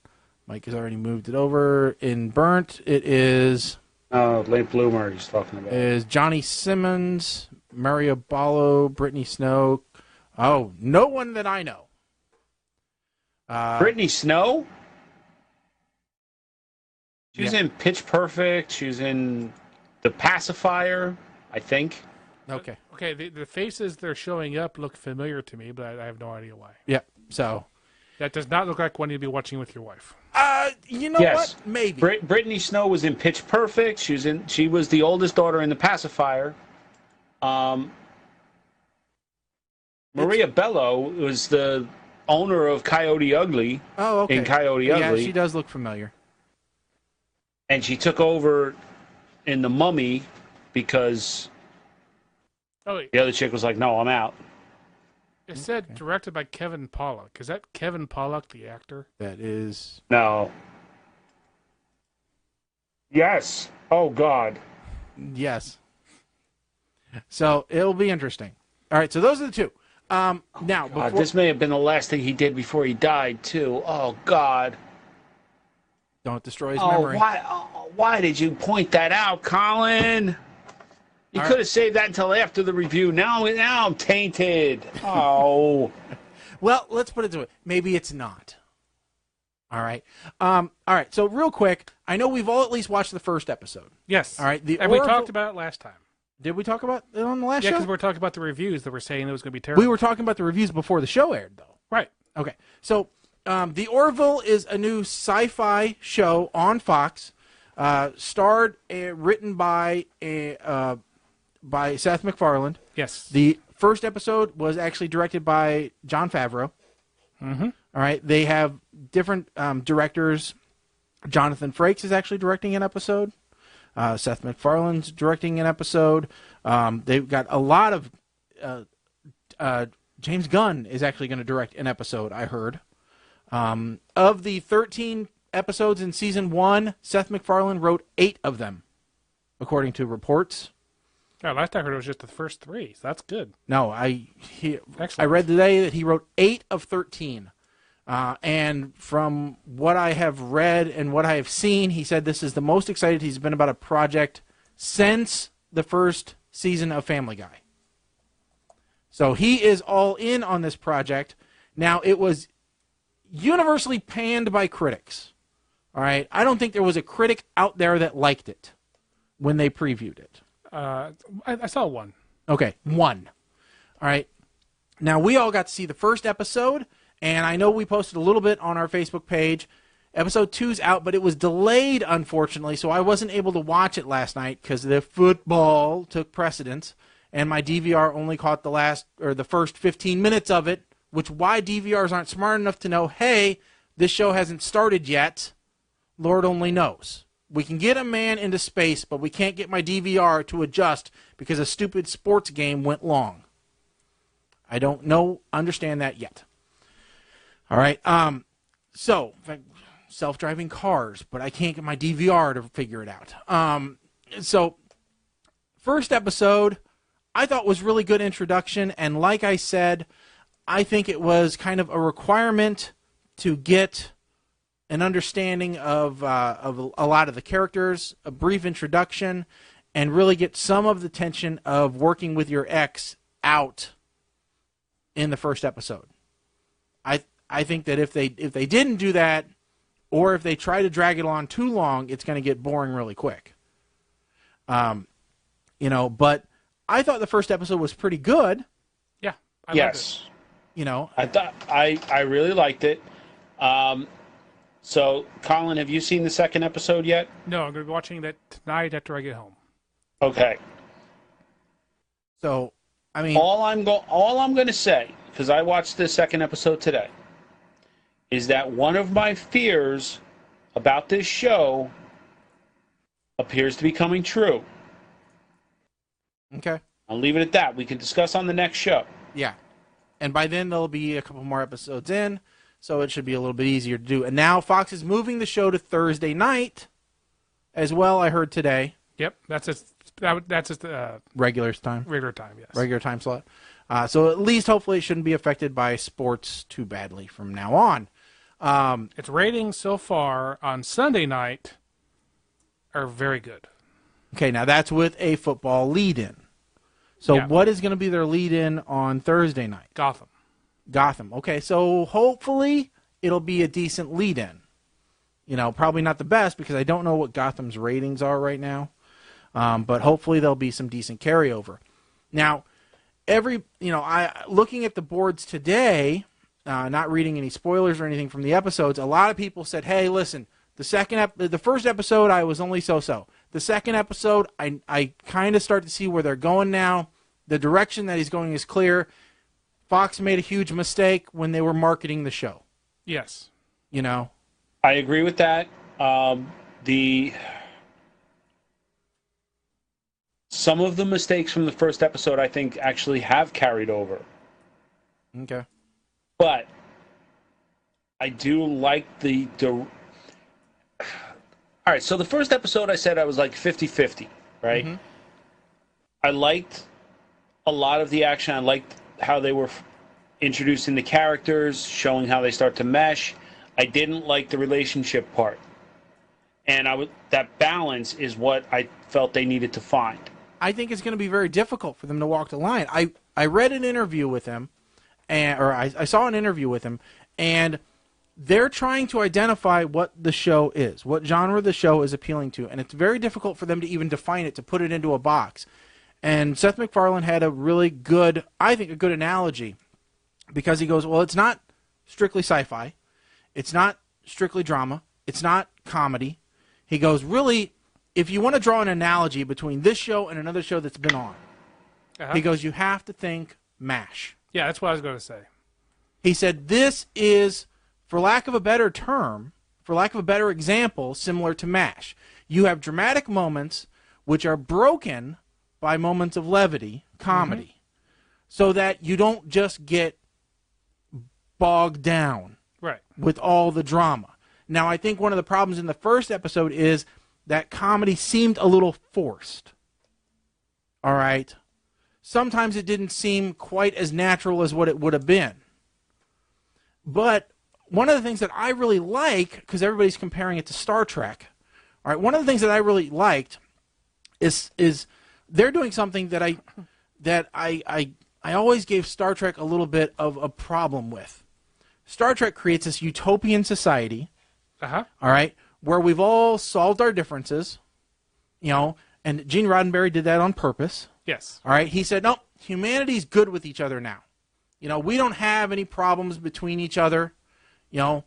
Mike has already moved it over. In Burnt, it is Late Bloomer he's talking about. Is Johnny Simmons, Mario Ballo, Brittany Snow. Oh, no one that I know. Brittany Snow? She's Yeah. in Pitch Perfect. She's in The Pacifier, I think. Okay. Okay, the faces they're showing up look familiar to me, but I have no idea why. Yeah. So that does not look like one you'd be watching with your wife. You know Yes. what? Maybe. Brittany Snow was in Pitch Perfect. She was the oldest daughter in The Pacifier. Maria Bello was the owner of Coyote Ugly. Oh, okay. In Coyote Yeah, Ugly. she does look familiar. And she took over in The Mummy because the other chick was like, no, I'm out. It said directed by Kevin Pollak. Is that Kevin Pollak, the actor? That is... No. Yes. Oh, God. Yes. So it'll be interesting. All right, so those are the two. Now, God, this may have been the last thing he did before he died, too. Oh, God. Don't destroy his memory. Why did you point that out, Colin? You could have saved that until after the review. Now I'm tainted. Oh. Well, let's put it this way. Maybe it's not. All right. All right. So real quick, I know we've all at least watched the first episode. Yes. All right. We talked about it last time. Did we talk about it on the last show? show? Yeah, because we were talking about the reviews that were saying it was going to be terrible. We were talking about the reviews before the show aired, though. Right. Okay. So The Orville is a new sci-fi show on Fox, written by Seth MacFarlane. Yes. The first episode was actually directed by Jon Favreau. Mm-hmm. All right. They have different directors. Jonathan Frakes is actually directing an episode. Seth MacFarlane's directing an episode. They've got a lot of... James Gunn is actually going to direct an episode, I heard. Of the 13 episodes in season 1, Seth MacFarlane wrote 8 of them, according to reports. Yeah, last I heard it was just the first 3, so that's good. No, I read today that he wrote 8 of 13. And from what I have read and what I have seen, he said this is the most excited he's been about a project since the first season of Family Guy. So he is all in on this project. Now, it was universally panned by critics. All right? I don't think there was a critic out there that liked it when they previewed it. I saw one. Okay, one. All right. Now, we all got to see the first episode, and I know we posted a little bit on our Facebook page. Episode 2's out, but it was delayed, unfortunately, so I wasn't able to watch it last night because the football took precedence, and my DVR only caught the first 15 minutes of it, which why DVRs aren't smart enough to know, hey, this show hasn't started yet. Lord only knows. We can get a man into space, but we can't get my DVR to adjust because a stupid sports game went long. I don't understand that yet. All right. So, self-driving cars, but I can't get my DVR to figure it out. So, first episode, I thought was really good introduction, and like I said, I think it was kind of a requirement to get an understanding of a lot of the characters, a brief introduction, and really get some of the tension of working with your ex out in the first episode. I think that if they didn't do that, or if they try to drag it on too long, it's going to get boring really quick. But I thought the first episode was pretty good. Yeah. Yes. You know, I really liked it. So, Colin, have you seen the second episode yet? No, I'm going to be watching that tonight after I get home. Okay. So, I mean, all I'm going to say, because I watched the second episode today, is that one of my fears about this show appears to be coming true. Okay. I'll leave it at that. We can discuss on the next show. Yeah. And by then, there'll be a couple more episodes in, so it should be a little bit easier to do. And now Fox is moving the show to Thursday night as well, I heard today. Yep, that's its regular time. Regular time, yes. Regular time slot. So at least, hopefully, it shouldn't be affected by sports too badly from now on. Its ratings so far on Sunday night are very good. Okay, now that's with a football lead-in. So what is going to be their lead-in on Thursday night? Gotham. Okay, so hopefully it'll be a decent lead-in. You know, probably not the best because I don't know what Gotham's ratings are right now. But hopefully there'll be some decent carryover. Now, looking at the boards today, not reading any spoilers or anything from the episodes, a lot of people said, "Hey, listen, the first episode I was only so-so. The second episode, I kind of start to see where they're going now. The direction that he's going is clear. Fox made a huge mistake when they were marketing the show." Yes. You know? I agree with that. Some of the mistakes from the first episode, I think, actually have carried over. Okay. But I do like All right, so the first episode I said I was like 50-50, right? Mm-hmm. I liked a lot of the action. I liked how they were introducing the characters, showing how they start to mesh. I didn't like the relationship part. And that balance is what I felt they needed to find. I think it's going to be very difficult for them to walk the line. I read an interview with him, I saw an interview with him, and they're trying to identify what the show is, what genre the show is appealing to, and it's very difficult for them to even define it, to put it into a box. And Seth MacFarlane had a really good, I think, a good analogy, because he goes, well, it's not strictly sci-fi, it's not strictly drama, it's not comedy. He goes, really, if you want to draw an analogy between this show and another show that's been on, he goes, you have to think MASH. Yeah, that's what I was going to say. He said, this is, for lack of a better term, for lack of a better example, similar to MASH. You have dramatic moments which are broken by moments of levity, comedy, so that you don't just get bogged down with all the drama. Now, I think one of the problems in the first episode is that comedy seemed a little forced. All right? Sometimes it didn't seem quite as natural as what it would have been. But one of the things that I really like, because everybody's comparing it to Star Trek, all right, one of the things that I really liked is they're doing something that I always gave Star Trek a little bit of a problem with. Star Trek creates this utopian society, all right, where we've all solved our differences, you know, and Gene Roddenberry did that on purpose. Yes. All right, he said, no, humanity's good with each other now. You know, we don't have any problems between each other. You know,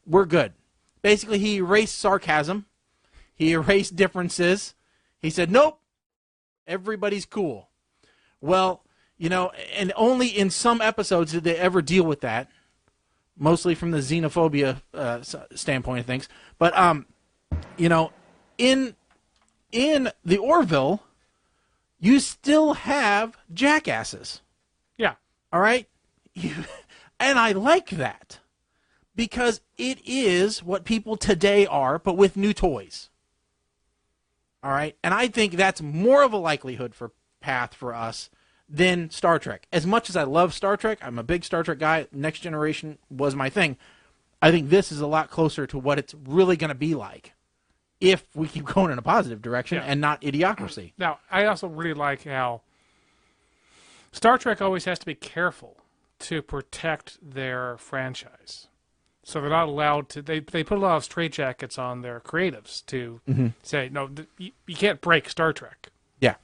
we're good. Basically, he erased sarcasm. He erased differences. He said, nope, everybody's cool. Well, you know, and only in some episodes did they ever deal with that, mostly from the xenophobia standpoint of things. But, you know, in the Orville, you still have jackasses. Yeah. All right? And I like that, because it is what people today are, but with new toys. All right? And I think that's more of a likelihood for path for us than Star Trek. As much as I love Star Trek, I'm a big Star Trek guy, Next Generation was my thing, I think this is a lot closer to what it's really going to be like if we keep going in a positive direction and not idiocracy. Now, I also really like how Star Trek always has to be careful to protect their franchise. So they're not allowed to, they put a lot of straitjackets on their creatives to say, no, you can't break Star Trek. Yeah.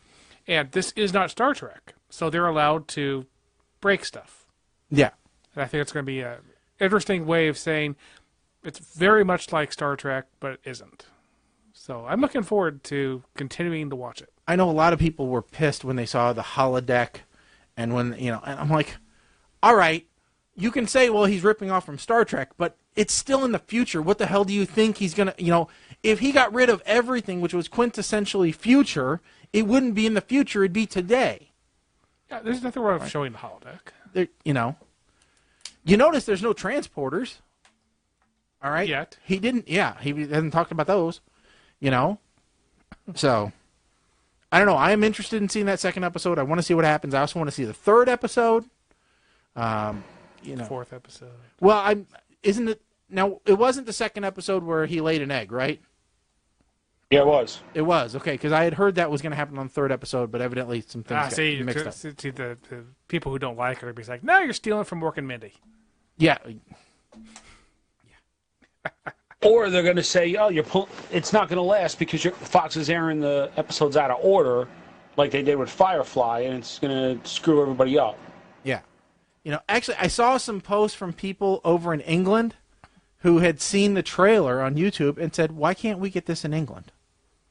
And this is not Star Trek, so they're allowed to break stuff. Yeah. And I think it's going to be an interesting way of saying, It's very much like Star Trek, but it isn't. So I'm looking forward to continuing to watch it. I know a lot of people were pissed when they saw the holodeck, and when and I'm like, all right, you can say, well, he's ripping off from Star Trek, but it's still in the future. What the hell do you think he's gonna? If he got rid of everything, which was quintessentially future, it wouldn't be in the future; it'd be today. Yeah, there's nothing wrong with showing the holodeck. You notice there's no transporters. All right. Yet. He didn't. Yeah, he hasn't talked about those. So I don't know. I am interested in seeing that second episode. I want to see what happens. I also want to see the third episode. Fourth episode. Well, isn't it now? It wasn't the second episode where he laid an egg, right? Yeah, it was. It was okay because I had heard that was going to happen on the third episode, but evidently some things got mixed up. See, the people who don't like it are be like, "No, you're stealing from Mork and Mindy." Yeah. Or they're going to say, "Oh, it's not going to last because Fox is airing the episodes out of order, like they did with Firefly, and it's going to screw everybody up." Yeah. Actually, I saw some posts from people over in England who had seen the trailer on YouTube and said, "Why can't we get this in England?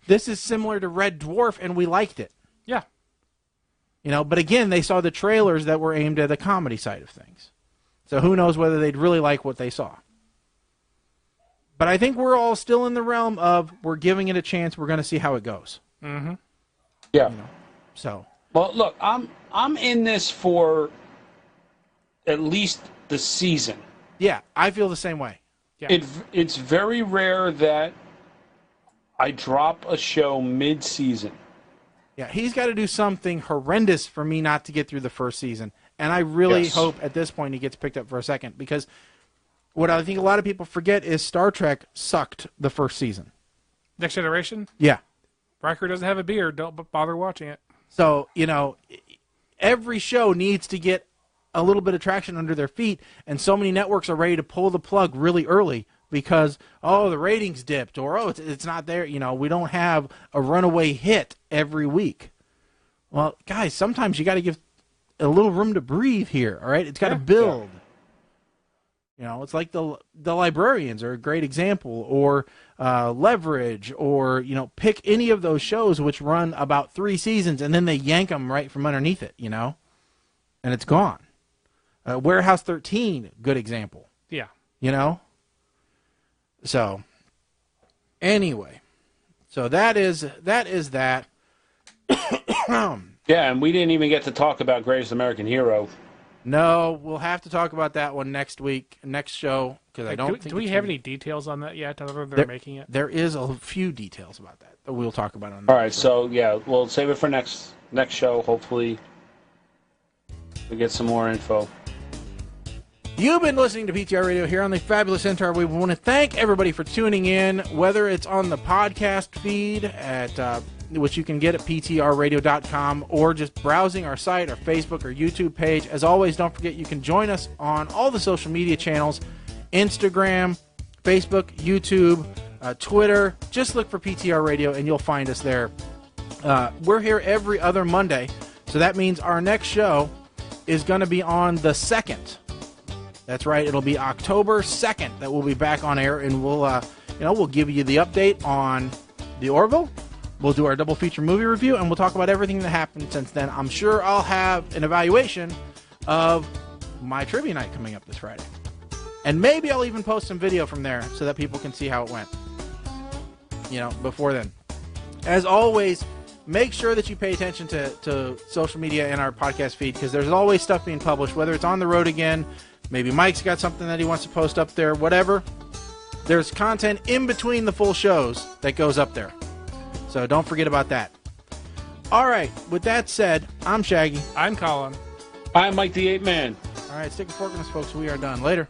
This is similar to Red Dwarf, and we liked it." Yeah. But again, they saw the trailers that were aimed at the comedy side of things. So who knows whether they'd really like what they saw. But I think we're all still in the realm of we're giving it a chance. We're going to see how it goes. Mm-hmm. Yeah. So. Well, look, I'm in this for at least the season. Yeah, I feel the same way. Yeah. It's very rare that I drop a show mid-season. Yeah, he's got to do something horrendous for me not to get through the first season. And I really hope at this point he gets picked up for a second, because what I think a lot of people forget is Star Trek sucked the first season. Next Generation? Yeah. Riker doesn't have a beard. Don't bother watching it. So, every show needs to get a little bit of traction under their feet, and so many networks are ready to pull the plug really early because, the ratings dipped, or, it's not there. We don't have a runaway hit every week. Well, guys, sometimes you got to give a little room to breathe here, all right? It's got to build. Yeah. It's like the Librarians are a great example, or Leverage, or, pick any of those shows which run about 3 seasons, and then they yank them right from underneath it, and it's gone. Warehouse 13, good example. Yeah. So, anyway, so that is that. Yeah, and we didn't even get to talk about Greatest American Hero. No, we'll have to talk about that one next week, next show, because I don't think. Do we have any details on that yet? Other than they're making it. There is a few details about that we'll talk about on. All right, so we'll save it for next show. Hopefully, we get some more info. You've been listening to PTR Radio here on the Fabulous Centaur. We want to thank everybody for tuning in, whether it's on the podcast feed at which you can get at ptrradio.com, or just browsing our site, our Facebook, or YouTube page. As always, don't forget you can join us on all the social media channels, Instagram, Facebook, YouTube, Twitter. Just look for PTR Radio and you'll find us there. We're here every other Monday, so that means our next show is going to be on the 2nd. That's right, it'll be October 2nd that we'll be back on air, and we'll give you the update on the Orville. We'll do our double feature movie review, and we'll talk about everything that happened since then. I'm sure I'll have an evaluation of my trivia night coming up this Friday. And maybe I'll even post some video from there so that people can see how it went, before then. As always, make sure that you pay attention to social media and our podcast feed, because there's always stuff being published, whether it's on the road again, maybe Mike's got something that he wants to post up there, whatever. There's content in between the full shows that goes up there. So don't forget about that. All right, with that said, I'm Shaggy. I'm Colin. I'm Mike the Ape Man. All right, stick a fork in us, folks. We are done. Later.